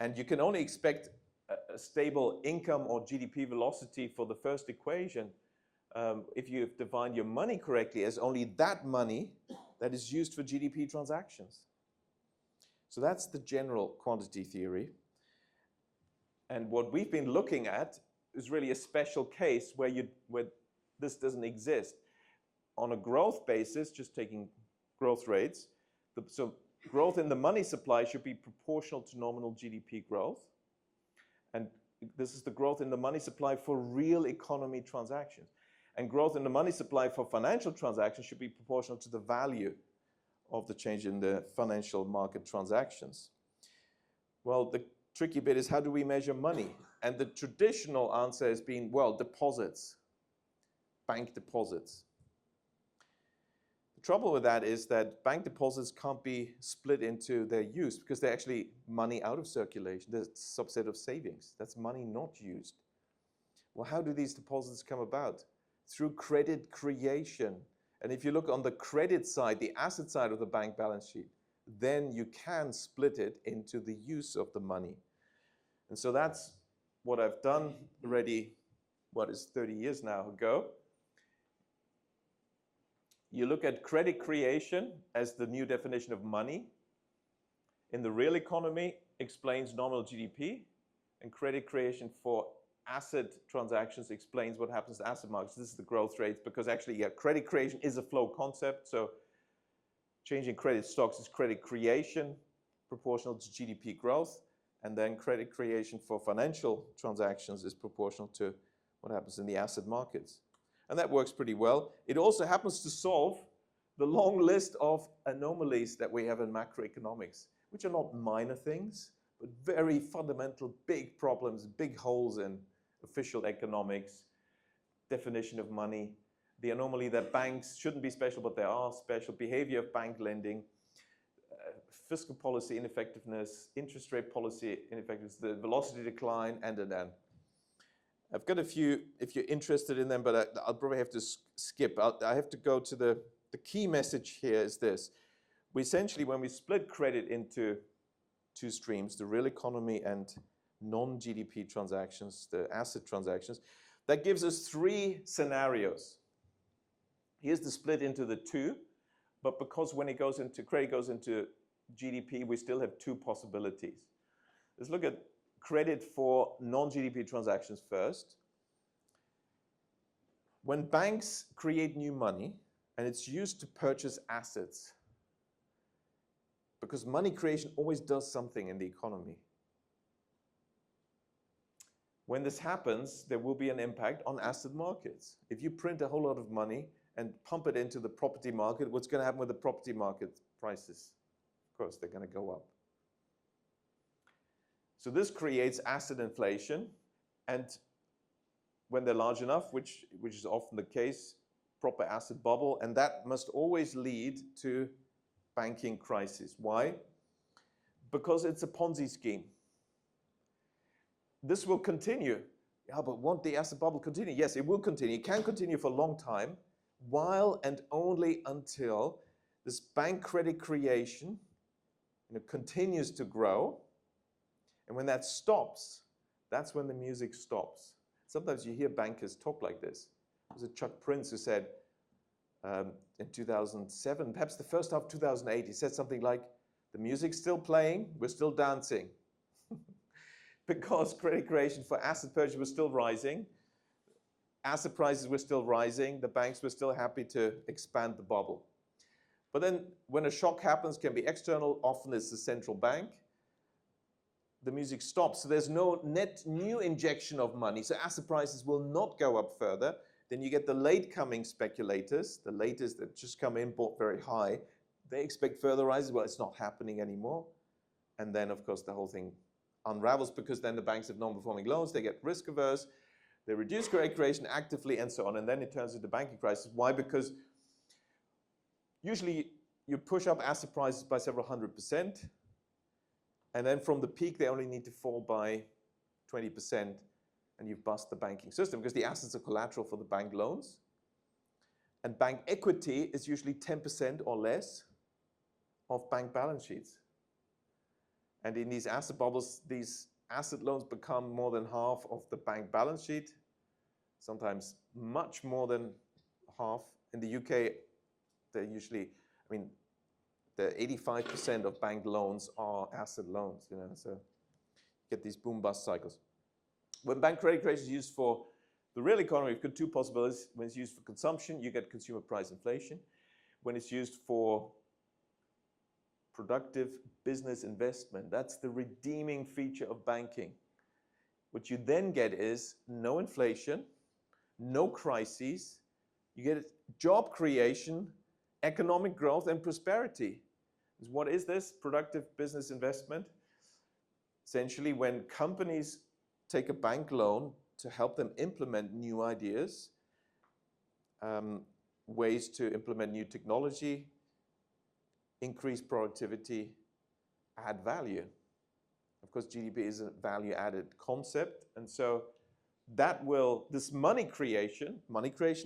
and you can only expect a stable income or GDP velocity for the first equation if you've defined your money correctly as only that money that is used for GDP transactions. So that's the general quantity theory. And what we've been looking at is really a special case where this doesn't exist. On a growth basis, just taking growth rates, so growth in the money supply should be proportional to nominal GDP growth. And this is the growth in the money supply for real economy transactions. And growth in the money supply for financial transactions should be proportional to the value of the change in the financial market transactions. Well, the tricky bit is how do we measure money? And the traditional answer has been, well, deposits, bank deposits. The trouble with that is that bank deposits can't be split into their use because they're actually money out of circulation. They're a subset of savings. That's money not used. Well, how do these deposits come about? Through credit creation. And if you look on the credit side, the asset side of the bank balance sheet, then you can split it into the use of the money. And so that's what I've done already, 30 years now ago. You look at credit creation as the new definition of money. In the real economy, explains nominal GDP, and credit creation for asset transactions explains what happens to asset markets. This is the growth rates, because actually, yeah, credit creation is a flow concept. So changing credit stocks is credit creation proportional to GDP growth, and then credit creation for financial transactions is proportional to what happens in the asset markets. And that works pretty well. It also happens to solve the long list of anomalies that we have in macroeconomics, which are not minor things, but very fundamental, big problems, big holes in official economics, definition of money, the anomaly that banks shouldn't be special, but they are special, behavior of bank lending, fiscal policy ineffectiveness, interest rate policy ineffectiveness, the velocity decline, and. I've got a few, if you're interested in them, but I'll probably have to skip. I have to go to the key message here is this. We essentially, when we split credit into 2 streams, the real economy and non-GDP transactions, the asset transactions, that gives us 3 scenarios. Here's the split into the 2, but because when it goes into credit goes into GDP, we still have 2 possibilities. Let's look at credit for non-GDP transactions first. When banks create new money, and it's used to purchase assets, because money creation always does something in the economy. When this happens, there will be an impact on asset markets. If you print a whole lot of money and pump it into the property market, what's going to happen with the property market prices? Of course, they're going to go up. So this creates asset inflation, and when they're large enough, which is often the case, proper asset bubble, and that must always lead to banking crisis. Why? Because it's a Ponzi scheme. This will continue. Yeah, but won't the asset bubble continue? Yes, it will continue. It can continue for a long time, while and only until this bank credit creation continues to grow. And when that stops, that's when the music stops. Sometimes you hear bankers talk like this. There was a Chuck Prince who said in 2007, perhaps the first half of 2008, he said something like, the music's still playing, we're still dancing. Because credit creation for asset purchase was still rising, asset prices were still rising, the banks were still happy to expand the bubble. But then when a shock happens, can be external, often it's the central bank, the music stops. So there's no net new injection of money. So asset prices will not go up further. Then you get the late coming speculators, the latest that just come in, bought very high. They expect further rises. Well, it's not happening anymore. And then, of course, the whole thing unravels because then the banks have non-performing loans. They get risk averse. They reduce credit creation actively and so on. And then it turns into banking crisis. Why? Because usually you push up asset prices by several 100%. And then from the peak, they only need to fall by 20%, and you've bust the banking system because the assets are collateral for the bank loans. And bank equity is usually 10% or less of bank balance sheets. And in these asset bubbles, these asset loans become more than half of the bank balance sheet, sometimes much more than half. In the UK, they're usually, the 85% of bank loans are asset loans, so you get these boom-bust cycles. When bank credit creation is used for the real economy, you've got two possibilities. When it's used for consumption, you get consumer price inflation. When it's used for productive business investment, that's the redeeming feature of banking. What you then get is no inflation, no crises. You get job creation, economic growth, and prosperity. What is this? Productive business investment. Essentially, when companies take a bank loan to help them implement new ideas, ways to implement new technology, increase productivity, add value. Of course, GDP is a value-added concept, and so this money creation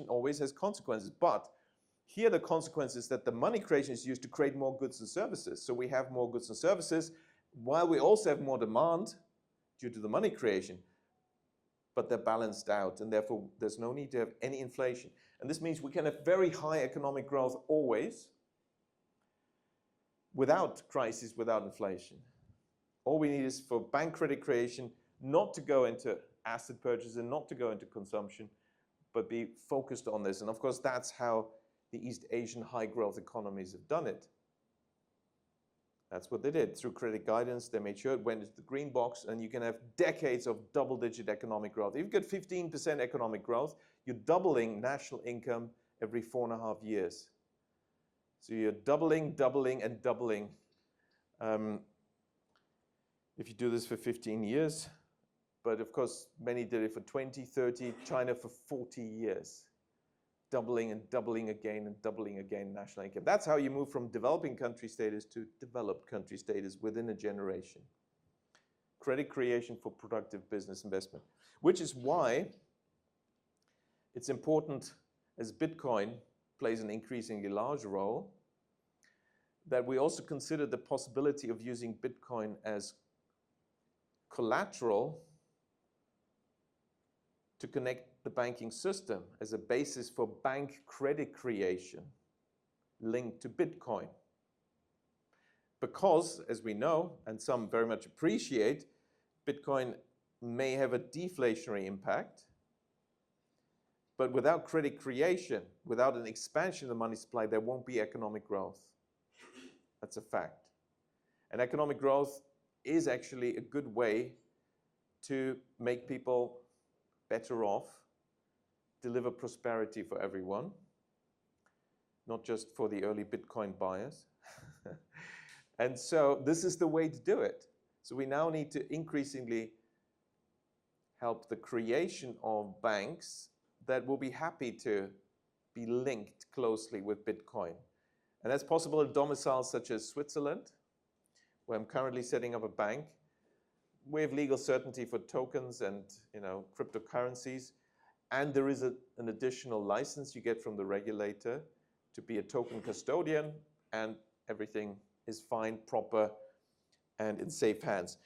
always has consequences, but here the consequence is that the money creation is used to create more goods and services. So we have more goods and services, while we also have more demand due to the money creation, but they're balanced out, and therefore there's no need to have any inflation. And this means we can have very high economic growth always, without crisis, without inflation. All we need is for bank credit creation not to go into asset purchase and not to go into consumption, but be focused on this. And of course, that's how the East Asian high-growth economies have done it. That's what they did. Through credit guidance, they made sure it went into the green box, and you can have decades of double-digit economic growth. If you've got 15% economic growth, you're doubling national income every 4.5 years. So you're doubling, and doubling. If you do this for 15 years, but of course, many did it for 20, 30, China for 40 years. Doubling and doubling again and doubling again national income. That's how you move from developing country status to developed country status within a generation. Credit creation for productive business investment, which is why it's important, as Bitcoin plays an increasingly large role, that we also consider the possibility of using Bitcoin as collateral to connect the banking system as a basis for bank credit creation linked to Bitcoin. Because, as we know, and some very much appreciate, Bitcoin may have a deflationary impact, but without credit creation, without an expansion of the money supply, there won't be economic growth. That's a fact. And economic growth is actually a good way to make people better off, deliver prosperity for everyone, not just for the early Bitcoin buyers. And so this is the way to do it. So we now need to increasingly help the creation of banks that will be happy to be linked closely with Bitcoin. And that's possible in domiciles such as Switzerland, where I'm currently setting up a bank. We have legal certainty for tokens and cryptocurrencies. And there is an additional license you get from the regulator to be a token custodian, and everything is fine, proper, and in safe hands.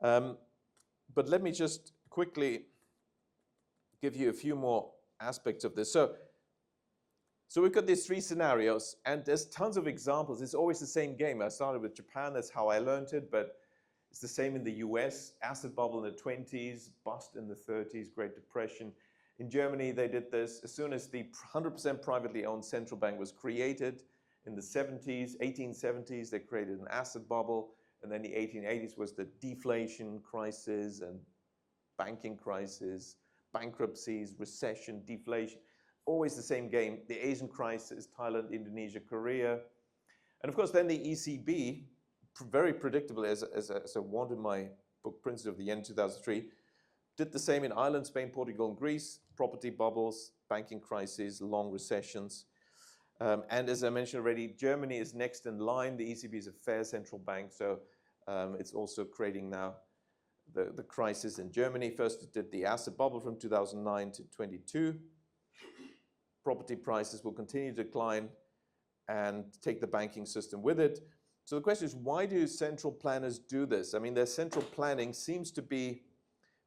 But let me just quickly give you a few more aspects of this. So we've got these three scenarios, and there's tons of examples. It's always the same game. I started with Japan, that's how I learned it, but it's the same in the US. Asset bubble in the 20s, bust in the 30s, Great Depression. In Germany, they did this as soon as the 100% privately owned central bank was created. In the 1870s, they created an asset bubble, and then the 1880s was the deflation crisis and banking crisis, bankruptcies, recession, deflation. Always the same game. The Asian crisis, Thailand, Indonesia, Korea. And of course, then the ECB, very predictably, as I warned in my book, Princes of the Yen 2003, did the same in Ireland, Spain, Portugal, and Greece. Property bubbles, banking crises, long recessions. And as I mentioned already, Germany is next in line. The ECB is a fair central bank, so it's also creating now the crisis in Germany. First, it did the asset bubble from 2009 to 22. Property prices will continue to decline and take the banking system with it. So the question is, why do central planners do this? I mean, their central planning seems to be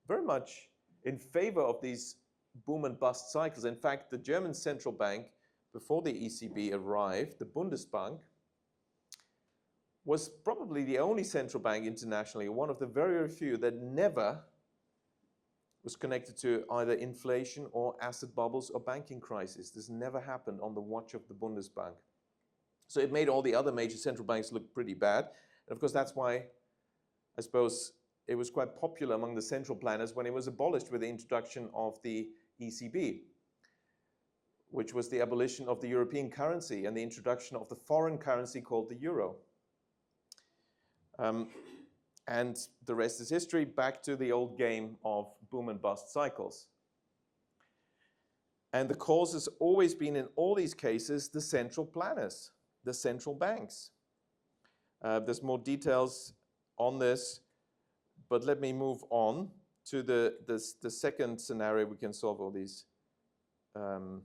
very much in favor of these boom and bust cycles. In fact, the German central bank, before the ECB arrived, the Bundesbank, was probably the only central bank internationally, one of the very, very few that never was connected to either inflation or asset bubbles or banking crisis. This never happened on the watch of the Bundesbank. So it made all the other major central banks look pretty bad. And of course, that's why I suppose it was quite popular among the central planners when it was abolished with the introduction of the ECB, which was the abolition of the European currency and the introduction of the foreign currency called the euro. And the rest is history, back to the old game of boom and bust cycles. And the cause has always been, in all these cases, the central planners, the central banks. There's more details on this, but let me move on to the second scenario we can solve all these. Hang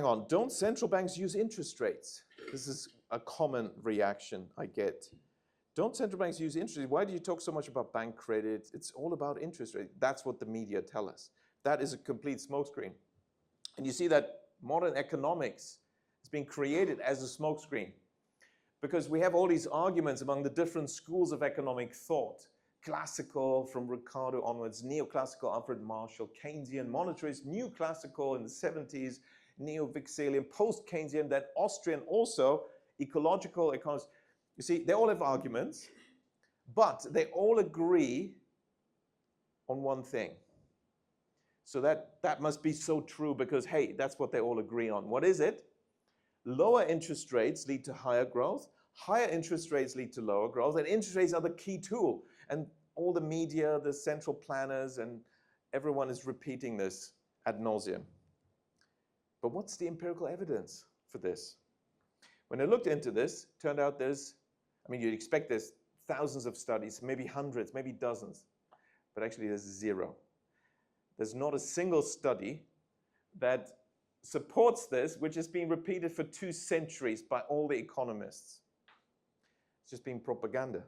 on, don't central banks use interest rates? This is a common reaction I get. Don't central banks use interest rates? Why do you talk so much about bank credit? It's all about interest rate. That's what the media tell us. That is a complete smokescreen. And you see that modern economics is being created as a smokescreen, because we have all these arguments among the different schools of economic thought. Classical from Ricardo onwards, neoclassical Alfred Marshall, Keynesian monetarist, new classical in the 70s, neo-Vixelian, post-Keynesian, then Austrian also, ecological economists. You see, they all have arguments, but they all agree on one thing. So that must be so true because, hey, that's what they all agree on. What is it? Lower interest rates lead to higher growth. Higher interest rates lead to lower growth. And interest rates are the key tool. And all the media, the central planners, and everyone is repeating this ad nauseum. But what's the empirical evidence for this? When I looked into this, turned out you'd expect there's thousands of studies, maybe hundreds, maybe dozens, but actually there's zero. There's not a single study that supports this, which has been repeated for 2 centuries by all the economists. It's just been propaganda.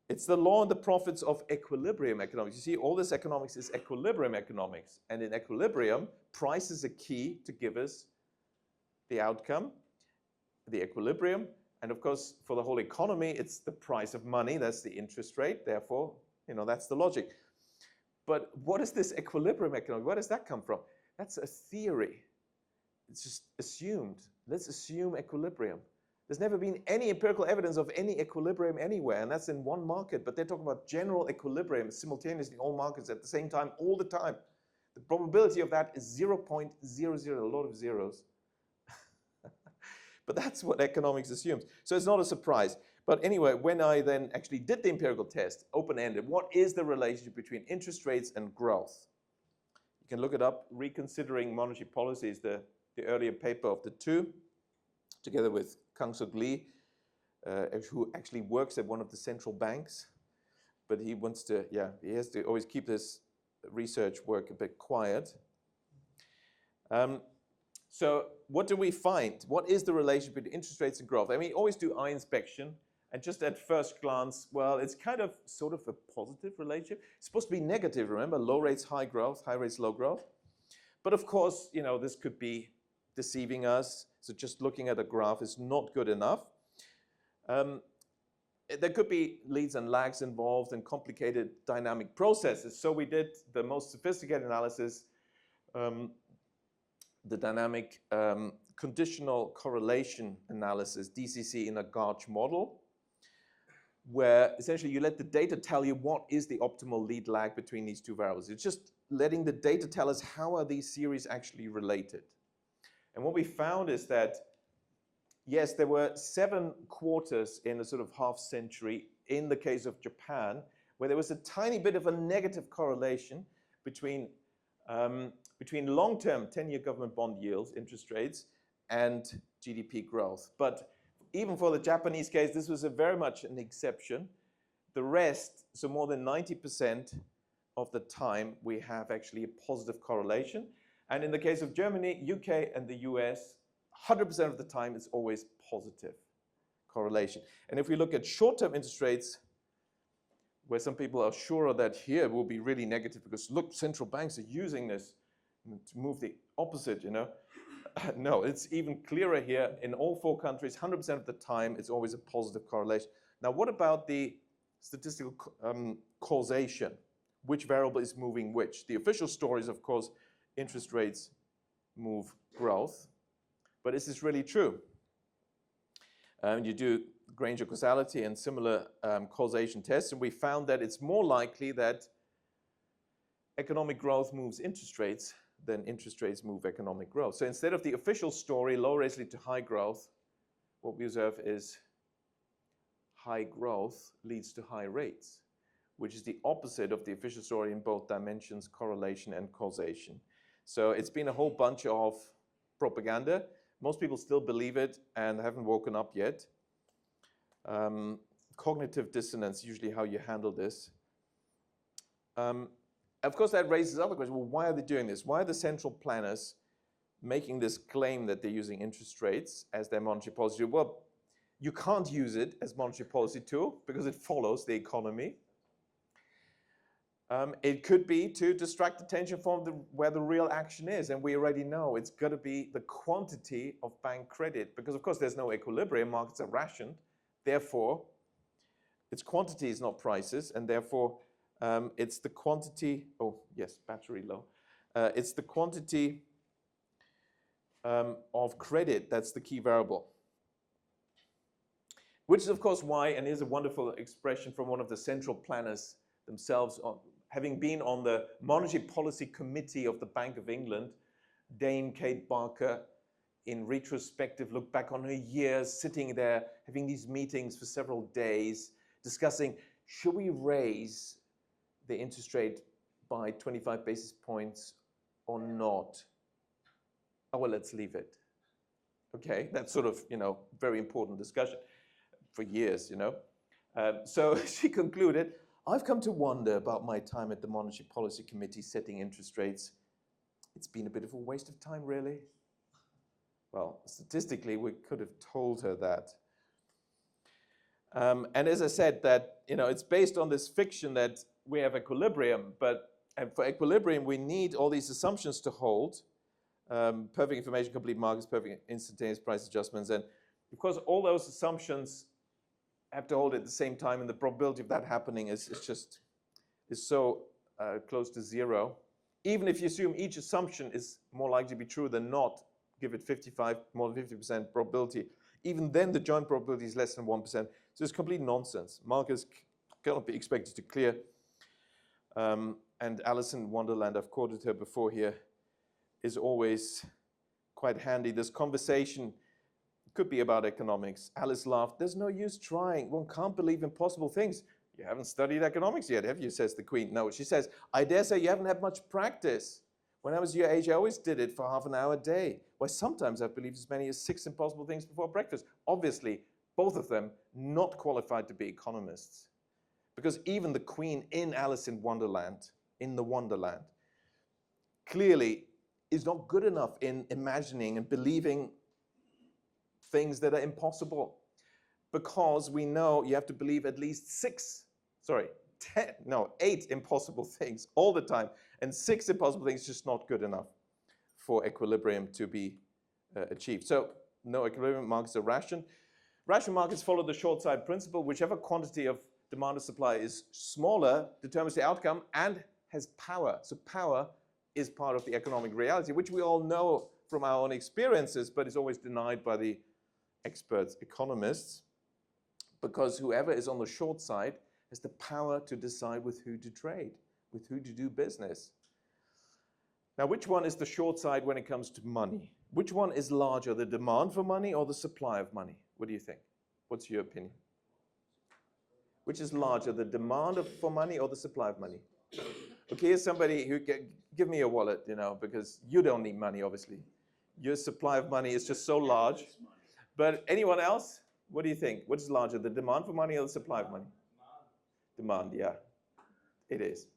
It's the law and the profits of equilibrium economics. You see, all this economics is equilibrium economics. And in equilibrium, price is a key to give us the outcome, the equilibrium. And of course, for the whole economy, it's the price of money, that's the interest rate, therefore, that's the logic. But what is this equilibrium economics? Where does that come from? That's a theory. It's just assumed. Let's assume equilibrium. There's never been any empirical evidence of any equilibrium anywhere, and that's in one market, but they're talking about general equilibrium simultaneously in all markets at the same time, all the time. The probability of that is 0.00, a lot of zeros. But that's what economics assumes. So it's not a surprise. But anyway, when I then actually did the empirical test, open-ended, what is the relationship between interest rates and growth? You can look it up. Reconsidering Monetary Policy is the earlier paper of the two, together with Kang-Suk Lee, who actually works at one of the central banks. But he wants to, he has to always keep this research work a bit quiet. So what do we find? What is the relationship between interest rates and growth? I mean, we always do eye inspection, and just at first glance, well, it's kind of sort of a positive relationship. It's supposed to be negative, remember? Low rates, high growth, high rates, low growth. But of course, this could be deceiving us. So just looking at a graph is not good enough. There could be leads and lags involved and complicated dynamic processes. So we did the most sophisticated analysis, the dynamic conditional correlation analysis, DCC, in a gauge model, where essentially you let the data tell you what is the optimal lead lag between these two variables. It's just letting the data tell us how are these series actually related. And what we found is that, yes, there were 7 quarters in a sort of half century in the case of Japan, where there was a tiny bit of a negative correlation between long-term 10-year government bond yields, interest rates, and GDP growth. But even for the Japanese case, this was very much an exception. The rest, so more than 90% of the time, we have actually a positive correlation. And in the case of Germany, UK, and the US, 100% of the time, it's always positive correlation. And if we look at short-term interest rates, where some people are sure that here will be really negative because look, central banks are using this to move the opposite, No, it's even clearer here. In all 4 countries, 100% of the time, it's always a positive correlation. Now, what about the statistical causation? Which variable is moving which? The official story is, of course, interest rates move growth. But is this really true? You do Granger causality and similar causation tests, and we found that it's more likely that economic growth moves interest rates than interest rates move economic growth. So instead of the official story, low rates lead to high growth, what we observe is high growth leads to high rates, which is the opposite of the official story in both dimensions, correlation and causation. So it's been a whole bunch of propaganda. Most people still believe it and haven't woken up yet. Cognitive dissonance, usually how you handle this. Of course, that raises other questions. Well, why are they doing this? Why are the central planners making this claim that they're using interest rates as their monetary policy tool? Well, you can't use it as monetary policy tool because it follows the economy. It could be to distract attention from where the real action is, and we already know it's got to be the quantity of bank credit, because of course there's no equilibrium, markets are rationed, therefore it's quantities, not prices, and therefore it's the quantity, oh yes, battery low, it's the quantity of credit that's the key variable. Which is of course why, and here's a wonderful expression from one of the central planners themselves, having been on the Monetary Policy Committee of the Bank of England, Dame Kate Barker, in retrospective, look back on her years sitting there, having these meetings for several days, discussing, should we raise the interest rate by 25 basis points or not? Oh, well, let's leave it. Okay, that's sort of, very important discussion for years, So she concluded, I've come to wonder about my time at the Monetary Policy Committee setting interest rates. It's been a bit of a waste of time, really. Well, statistically, we could have told her that. And as I said, that it's based on this fiction that we have equilibrium, and for equilibrium, we need all these assumptions to hold. Perfect information, complete markets, perfect instantaneous price adjustments. And Because all those assumptions have to hold at the same time, and the probability of that happening is so close to zero. Even if you assume each assumption is more likely to be true than not, give it more than 50% probability, even then the joint probability is less than 1%. So it's complete nonsense. Markets cannot be expected to clear. And Alice in Wonderland, I've quoted her before here, is always quite handy. This conversation could be about economics. Alice laughed, "There's no use trying. One can't believe impossible things." "You haven't studied economics yet, have you?" says the Queen. No, she says, "I dare say you haven't had much practice. When I was your age, I always did it for half an hour a day. Why, sometimes I've believed as many as 6 impossible things before breakfast." Obviously, both of them not qualified to be economists. Because even the Queen in Alice in Wonderland, in the Wonderland, clearly is not good enough in imagining and believing things that are impossible. Because we know you have to believe at least 8 impossible things all the time. And 6 impossible things is just not good enough for equilibrium to be achieved. So no equilibrium, markets are rationed. Rational markets follow the short side principle. Whichever quantity of demand or supply is smaller determines the outcome and has power. So power is part of the economic reality, which we all know from our own experiences, but is always denied by the experts, economists, because whoever is on the short side has the power to decide with who to trade, with who to do business. Now, which one is the short side when it comes to money? Which one is larger, the demand for money or the supply of money? What do you think? What's your opinion? Which is larger, the demand for money or the supply of money? Okay, here's somebody who can give me a wallet, because you don't need money, obviously. Your supply of money is just so large. But anyone else? What do you think? What is larger, the demand for money or the supply of money? Demand, yeah. It is.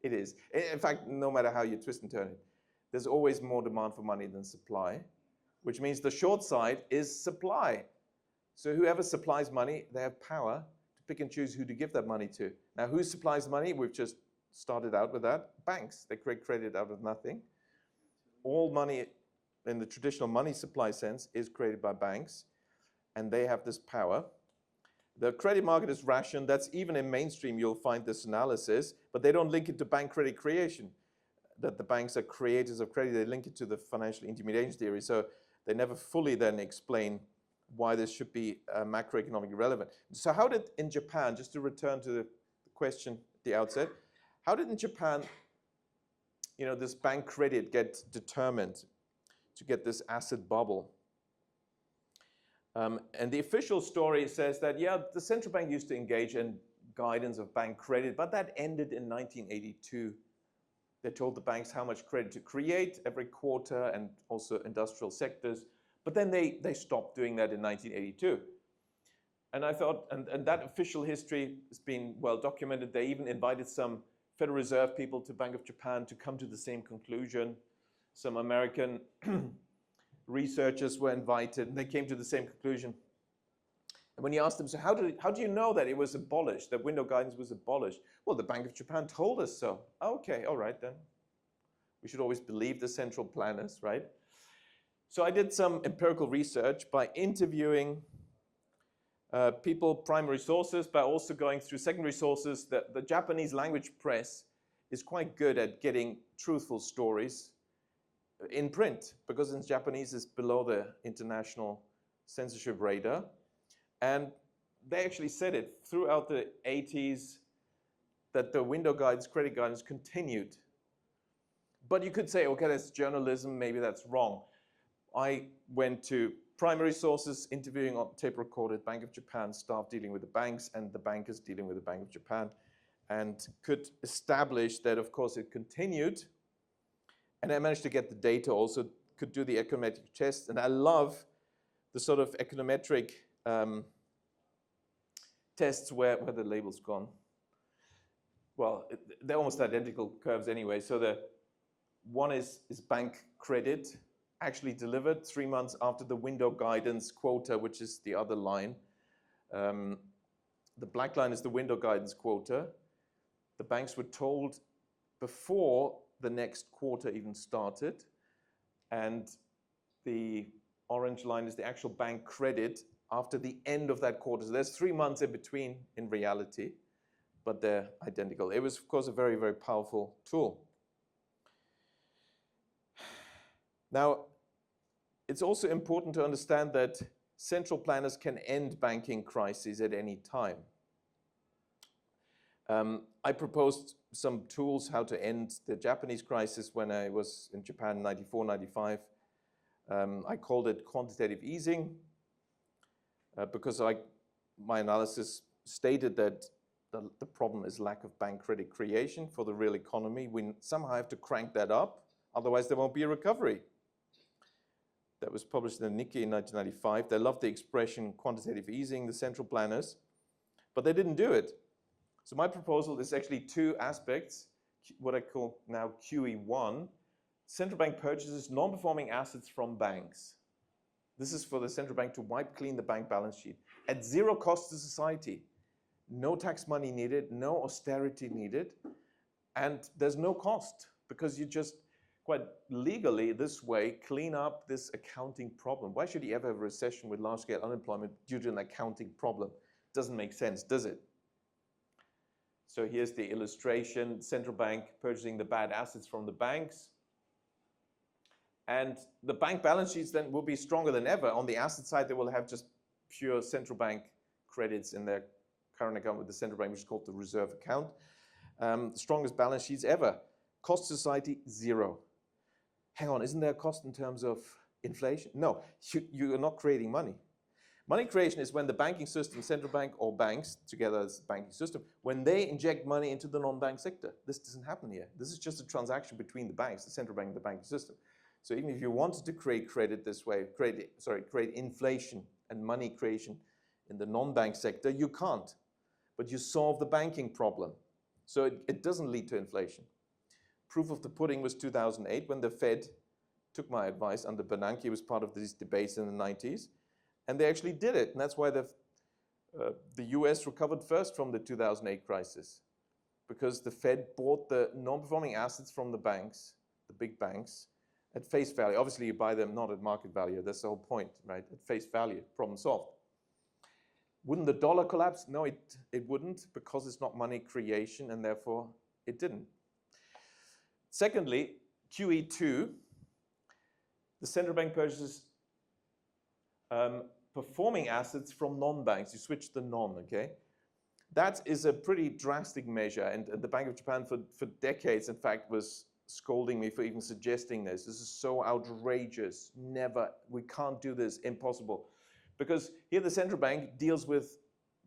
It is. In fact, no matter how you twist and turn it, there's always more demand for money than supply, which means the short side is supply. So whoever supplies money, they have power to pick and choose who to give that money to. Now, who supplies money? We've just started out with that. Banks. They create credit out of nothing. All money in the traditional money supply sense is created by banks, and they have this power. The credit market is rationed. That's even in mainstream, you'll find this analysis, but they don't link it to bank credit creation, that the banks are creators of credit. They link it to the financial intermediation theory. So they never fully then explain why this should be macroeconomically relevant. So how did in Japan, just to return to the question at the outset, how did in Japan, this bank credit get determined to get this asset bubble? And the official story says that, the central bank used to engage in guidance of bank credit, but that ended in 1982. They told the banks how much credit to create every quarter and also industrial sectors. But then they stopped doing that in 1982. And I thought, and that official history has been well documented. They even invited some Federal Reserve people to Bank of Japan to come to the same conclusion. Some American researchers were invited, and they came to the same conclusion. And when you asked them, so how do you know that it was abolished, that window guidance was abolished? Well, the Bank of Japan told us so. Okay, all right then. We should always believe the central planners, right? So I did some empirical research by interviewing people, primary sources, but also going through secondary sources. The Japanese language press is quite good at getting truthful stories in print, because in Japanese it's below the international censorship radar. And they actually said it throughout the 80s that the window guidance, credit guidance continued. But you could say, okay, that's journalism, maybe that's wrong. I went to primary sources, interviewing on tape recorded Bank of Japan staff dealing with the banks and the bankers dealing with the Bank of Japan, and could establish that, of course, it continued. And I managed to get the data, also could do the econometric tests. And I love the sort of econometric tests where the label's gone. Well, they're almost identical curves anyway. So the one is bank credit, actually delivered 3 months after the window guidance quota, which is the other line. The black line is the window guidance quota. The banks were told before the next quarter even started. And the orange line is the actual bank credit after the end of that quarter. So there's 3 months in between in reality, but they're identical. It was, of course, a very, very powerful tool. Now, it's also important to understand that central planners can end banking crises at any time. I proposed some tools how to end the Japanese crisis when I was in Japan in 94, 95. I called it quantitative easing because my analysis stated that the problem is lack of bank credit creation for the real economy. We somehow have to crank that up, otherwise there won't be a recovery. That was published in the Nikkei in 1995. They loved the expression quantitative easing, the central planners, but they didn't do it. So my proposal is actually 2 aspects, what I call now QE1. Central bank purchases non-performing assets from banks. This is for the central bank to wipe clean the bank balance sheet at 0 cost to society. No tax money needed, no austerity needed, and there's no cost because you just quite legally this way clean up this accounting problem. Why should you ever have a recession with large-scale unemployment due to an accounting problem? Doesn't make sense, does it? So here's the illustration, central bank purchasing the bad assets from the banks. And the bank balance sheets then will be stronger than ever. On the asset side, they will have just pure central bank credits in their current account with the central bank, which is called the reserve account. Strongest balance sheets ever. Cost to society, 0. Hang on, isn't there a cost in terms of inflation? No, you are not creating money. Money creation is when the banking system, central bank or banks, together as the banking system, when they inject money into the non-bank sector. This doesn't happen here. This is just a transaction between the banks, the central bank and the banking system. So even if you wanted to create credit this way, create inflation and money creation in the non-bank sector, you can't. But you solve the banking problem. So it doesn't lead to inflation. Proof of the pudding was 2008 when the Fed took my advice under Bernanke. Was part of these debates in the 90s. And they actually did it. And that's why the US recovered first from the 2008 crisis. Because the Fed bought the non-performing assets from the banks, the big banks, at face value. Obviously, you buy them not at market value. That's the whole point, right? At face value, problem solved. Wouldn't the dollar collapse? No, it wouldn't, because it's not money creation, and therefore it didn't. Secondly, QE2, the central bank purchases performing assets from non-banks. You switch the non, okay? That is a pretty drastic measure, and the Bank of Japan for decades, in fact, was scolding me for even suggesting this. This is so outrageous. Never, we can't do this, impossible. Because here the central bank deals with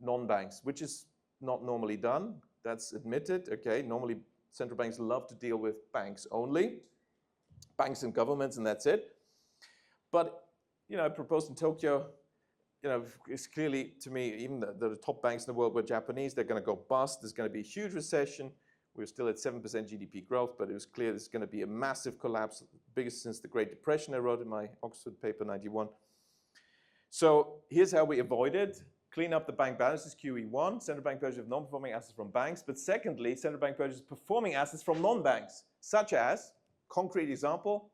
non-banks, which is not normally done. That's admitted, okay? Normally, central banks love to deal with banks only, banks and governments, and that's it. But, you know, I proposed in Tokyo, you know, it's clearly, to me, even the top banks in the world were Japanese. They're going to go bust. There's going to be a huge recession. We were still at 7% GDP growth, but it was clear there's going to be a massive collapse, biggest since the Great Depression, I wrote in my Oxford paper 91. So here's how we avoid it. Clean up the bank balances, QE1, central bank purchase of non-performing assets from banks. But secondly, central bank purchase performing assets from non-banks, such as, concrete example,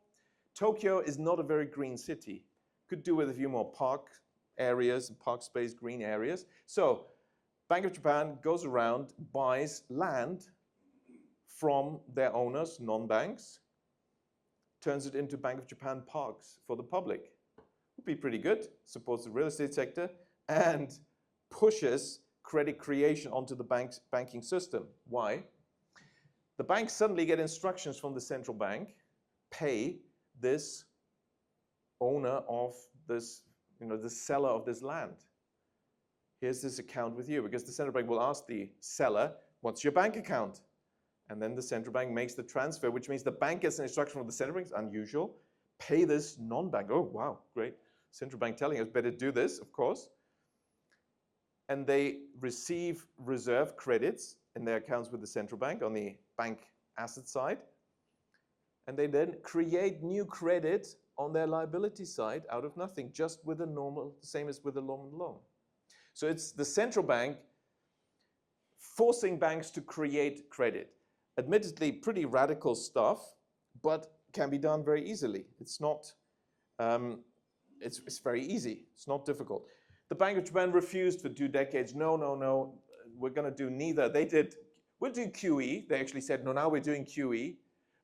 Tokyo is not a very green city. Could do with a few more park areas, park space, green areas. So Bank of Japan goes around, buys land from their owners, non-banks, turns it into Bank of Japan parks for the public. Would be pretty good, supports the real estate sector, and pushes credit creation onto the banking system. Why? The banks suddenly get instructions from the central bank, pay this owner of this, you know, the seller of this land. Here's this account with you, because the central bank will ask the seller, what's your bank account? And then the central bank makes the transfer, which means the bank gets an instruction from the central bank. It's unusual. Pay this non-bank. Oh, wow, great. Central bank telling us better do this, of course. And they receive reserve credits in their accounts with the central bank on the bank asset side. And they then create new credit on their liability side out of nothing, just with a normal, same as with a loan. So it's the central bank forcing banks to create credit. Admittedly, pretty radical stuff, but can be done very easily. It's not, it's very easy. It's not difficult. The Bank of Japan refused for 2 decades. No, no, no, we're going to do neither. They did, we'll do QE. They actually said, no, now we're doing QE.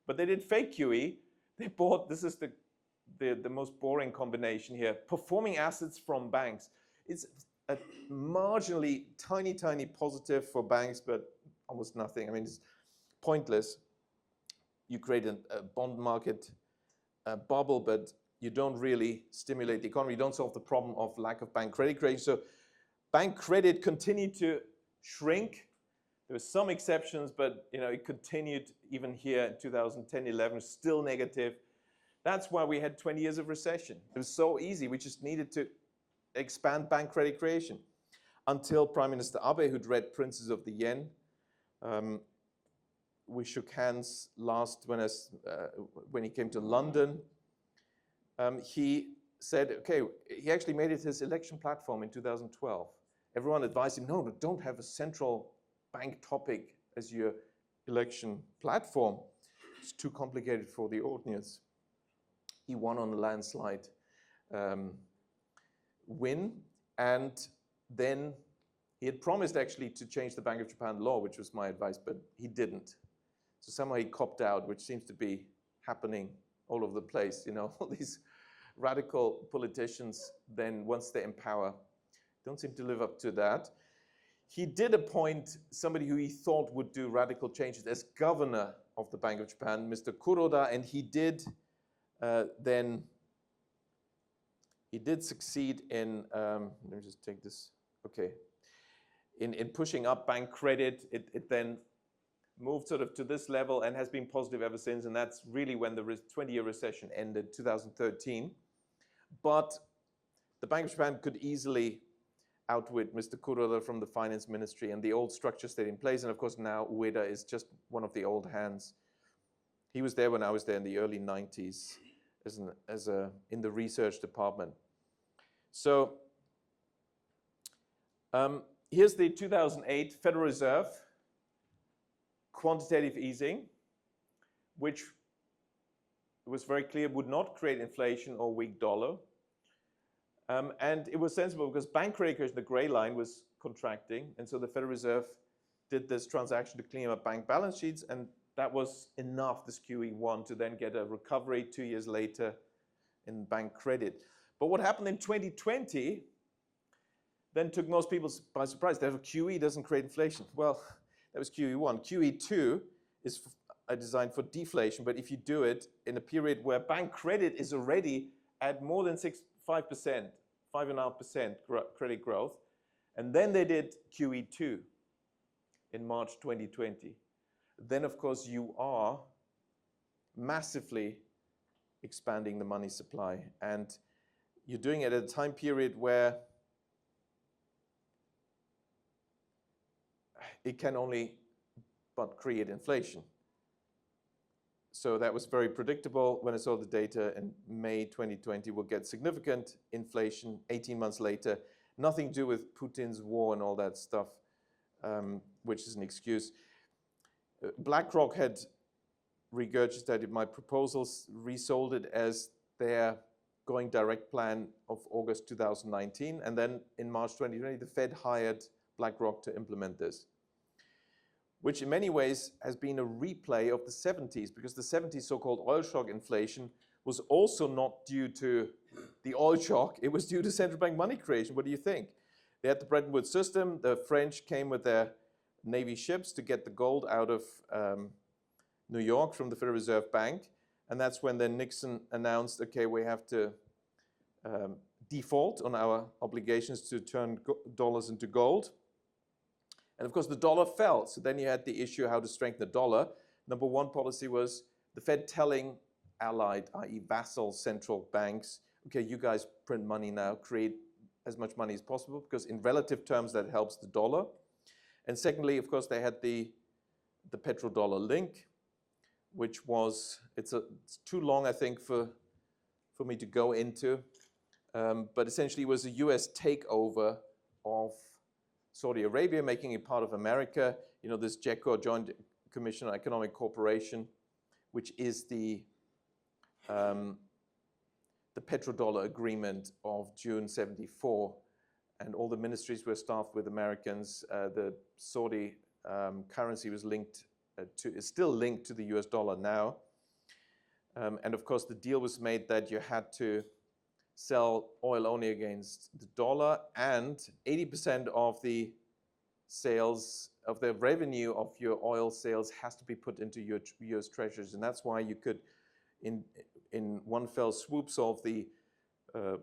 But they did fake QE. They bought, this is the most boring combination here, performing assets from banks. It's a marginally tiny, tiny positive for banks, but almost nothing. I mean, it's pointless. You create a bond market bubble, but you don't really stimulate the economy. You don't solve the problem of lack of bank credit creation. So bank credit continued to shrink. There were some exceptions, but it continued even here in 2010, 11, still negative. That's why we had 20 years of recession. It was so easy. We just needed to expand bank credit creation until Prime Minister Abe, who'd read Princes of the Yen. We shook hands last when he came to London. He said, okay, he actually made it his election platform in 2012. Everyone advised him, no, don't have a central bank topic as your election platform. It's too complicated for the audience. He won on a landslide win, and then he had promised actually to change the Bank of Japan law, which was my advice, but he didn't. So somehow he copped out, which seems to be happening all over the place. All these radical politicians, then once they're in power, don't seem to live up to that. He did appoint somebody who he thought would do radical changes as governor of the Bank of Japan, Mr. Kuroda, and he did succeed in, let me just take this, okay, in pushing up bank credit. It then moved sort of to this level and has been positive ever since, and that's really when the 20-year recession ended, 2013. But the Bank of Japan could easily outwit Mr. Kuroda from the finance ministry, and the old structure stayed in place. And of course now Ueda is just one of the old hands. He was there when I was there in the early 90s in the research department. So here's the 2008 Federal Reserve quantitative easing, which was very clear would not create inflation or weak dollar. And it was sensible because bank credit creation, the gray line, was contracting. And so the Federal Reserve did this transaction to clean up bank balance sheets. And that was enough, this QE1, to then get a recovery 2 years later in bank credit. But what happened in 2020 then took most people by surprise. That QE doesn't create inflation. Well, that was QE1. QE2 is designed for deflation. But if you do it in a period where bank credit is already at more than 5%, 5.5% credit growth, and then they did QE2 in March 2020, then of course you are massively expanding the money supply, and you're doing it at a time period where it can only but create inflation. So that was very predictable. When I saw the data in May 2020, we'll get significant inflation 18 months later. Nothing to do with Putin's war and all that stuff, which is an excuse. BlackRock had regurgitated my proposals, resold it as their going direct plan of August 2019. And then in March 2020, the Fed hired BlackRock to implement this, which in many ways has been a replay of the 70s, because the 70s so-called oil shock inflation was also not due to the oil shock, it was due to central bank money creation. What do you think? They had the Bretton Woods system, the French came with their Navy ships to get the gold out of New York from the Federal Reserve Bank, and that's when then Nixon announced, okay, we have to default on our obligations to turn dollars into gold. And of course, the dollar fell. So then you had the issue how to strengthen the dollar. Number one policy was the Fed telling allied, i.e. vassal central banks, okay, you guys print money now, create as much money as possible, because in relative terms, that helps the dollar. And secondly, of course, they had the petrodollar link, which was, it's too long, I think, for me to go into. But essentially, it was a US takeover of Saudi Arabia, making it part of America. You know, this JECO, Joint Commission on Economic Cooperation, which is the petrodollar agreement of June 74. and all the ministries were staffed with Americans. The Saudi currency was is still linked to the US dollar now. And of course, the deal was made that you had to sell oil only against the dollar, and 80% of the sales, of the revenue of your oil sales has to be put into your US treasuries. And that's why you could, in one fell swoop, solve the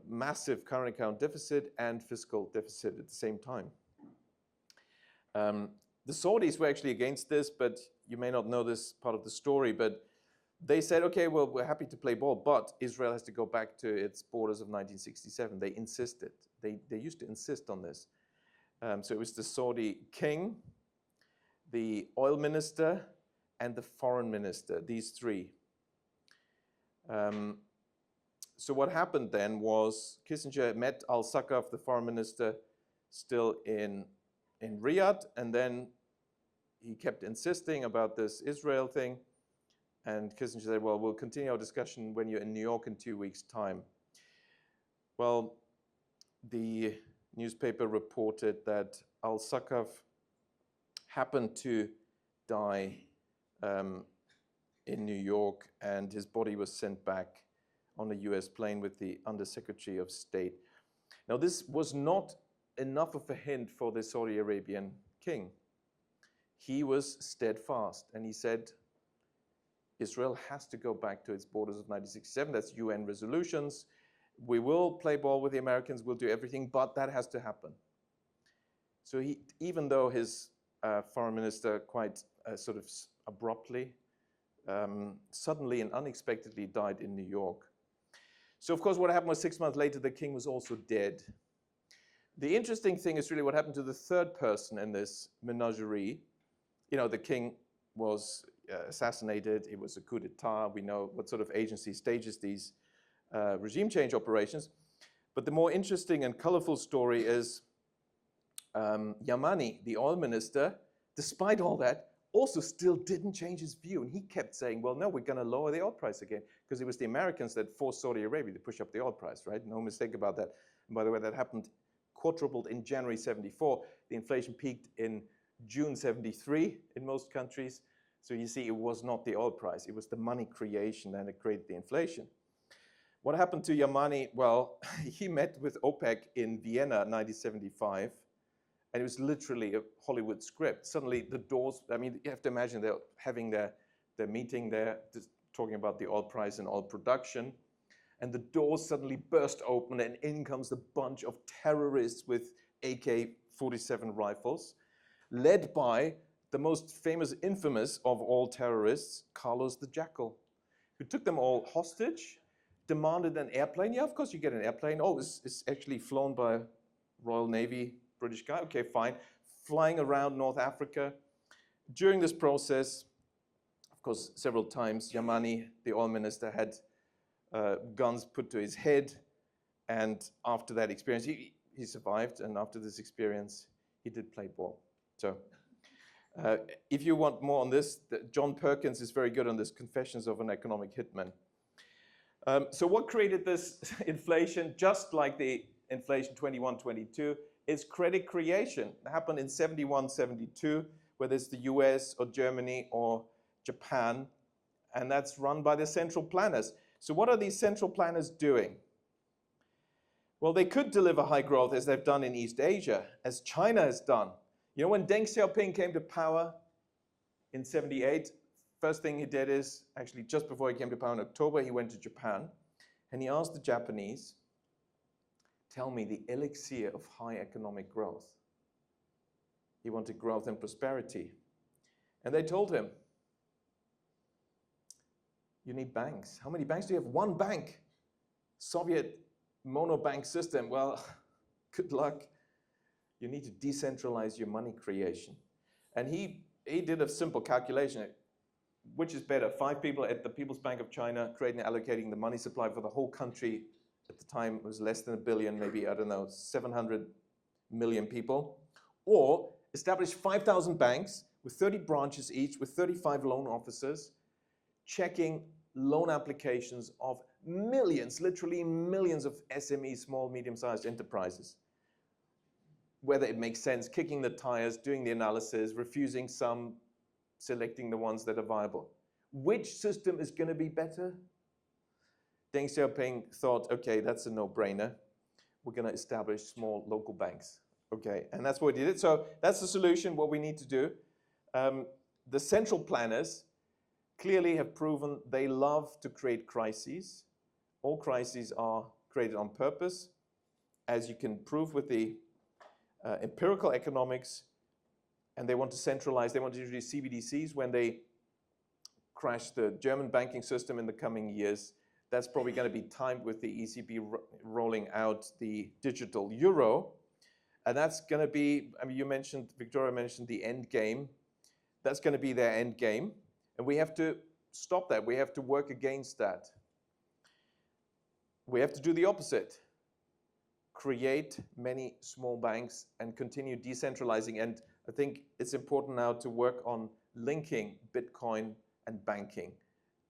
massive current account deficit and fiscal deficit at the same time. The Saudis were actually against this, but you may not know this part of the story, but they said, okay, well, we're happy to play ball, but Israel has to go back to its borders of 1967. They insisted. They used to insist on this. So it was the Saudi king, the oil minister, and the foreign minister, these three. So what happened then was Kissinger met al-Sakaf, the foreign minister, still in Riyadh, and then he kept insisting about this Israel thing. And Kissinger said, well, we'll continue our discussion when you're in New York in 2 weeks' time. Well, the newspaper reported that al-Sakaf happened to die in New York, and his body was sent back on a US plane with the Undersecretary of State. Now, this was not enough of a hint for the Saudi Arabian king. He was steadfast, and he said, Israel has to go back to its borders of 1967. That's UN resolutions. We will play ball with the Americans, we'll do everything, but that has to happen. So he, even though his foreign minister quite sort of abruptly, suddenly and unexpectedly died in New York. So of course what happened was 6 months later, the king was also dead. The interesting thing is really what happened to the third person in this menagerie. You know, the king was assassinated, it was a coup d'etat, we know what sort of agency stages these regime change operations. But the more interesting and colorful story is Yamani, the oil minister, despite all that, also still didn't change his view. And he kept saying, well, no, we're going to lower the oil price again. Because it was the Americans that forced Saudi Arabia to push up the oil price, right? No mistake about that. And by the way, that happened, quadrupled in January 74. The inflation peaked in June 73 in most countries. So you see, it was not the oil price. It was the money creation that had created the inflation. What happened to Yamani? Well, he met with OPEC in Vienna in 1975. And it was literally a Hollywood script. Suddenly the doors, I mean, you have to imagine they're having their meeting there, talking about the oil price and oil production. And the doors suddenly burst open and in comes a bunch of terrorists with AK-47 rifles, led by the most famous, infamous of all terrorists, Carlos the Jackal, who took them all hostage, demanded an airplane. Yeah, of course you get an airplane. Oh, it's actually flown by Royal Navy, British guy. Okay, fine. Flying around North Africa. During this process, of course, several times, Yamani, the oil minister, had guns put to his head. And after that experience, he survived. And after this experience, he did play ball. So if you want more on this, John Perkins is very good on this, Confessions of an Economic Hitman. So what created this inflation, just like the inflation 21-22, is credit creation. It happened in 71-72, whether it's the US or Germany or Japan, and that's run by the central planners. So what are these central planners doing? Well, they could deliver high growth as they've done in East Asia, as China has done. You know, when Deng Xiaoping came to power in 78, first thing he did is, actually just before he came to power in October, he went to Japan, and he asked the Japanese, tell me the elixir of high economic growth. He wanted growth and prosperity. And they told him, you need banks. How many banks do you have? One bank. Soviet monobank system. Well, good luck. You need to decentralize your money creation. And he did a simple calculation. Which is better, 5 people at the People's Bank of China creating and allocating the money supply for the whole country? At the time, it was less than 1 billion, maybe, I don't know, 700 million people. Or establish 5,000 banks with 30 branches each, with 35 loan officers, checking loan applications of millions, literally millions of SMEs, small, medium-sized enterprises. whether it makes sense, kicking the tires, doing the analysis, refusing some, selecting the ones that are viable. Which system is going to be better? Deng Xiaoping thought, okay, that's a no-brainer. We're going to establish small local banks. Okay, and that's what he did. So that's the solution, what we need to do. The central planners clearly have proven they love to create crises. All crises are created on purpose, as you can prove with the empirical economics, and they want to centralize, they want to introduce CBDCs when they crash the German banking system in the coming years. That's probably going to be timed with the ECB rolling out the digital euro. And that's going to be, I mean, Victoria mentioned the end game. That's going to be their end game. And we have to stop that. We have to work against that. We have to do the opposite. Create many small banks and continue decentralizing. And I think it's important now to work on linking Bitcoin and banking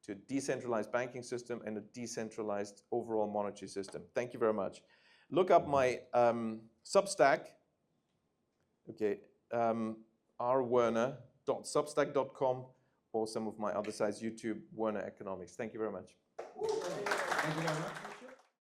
to a decentralized banking system and a decentralized overall monetary system. Thank you very much. Look up my Substack, okay, rwerner.substack.com, or some of my other sites, YouTube, Werner Economics. Thank you very much. Thank you very much.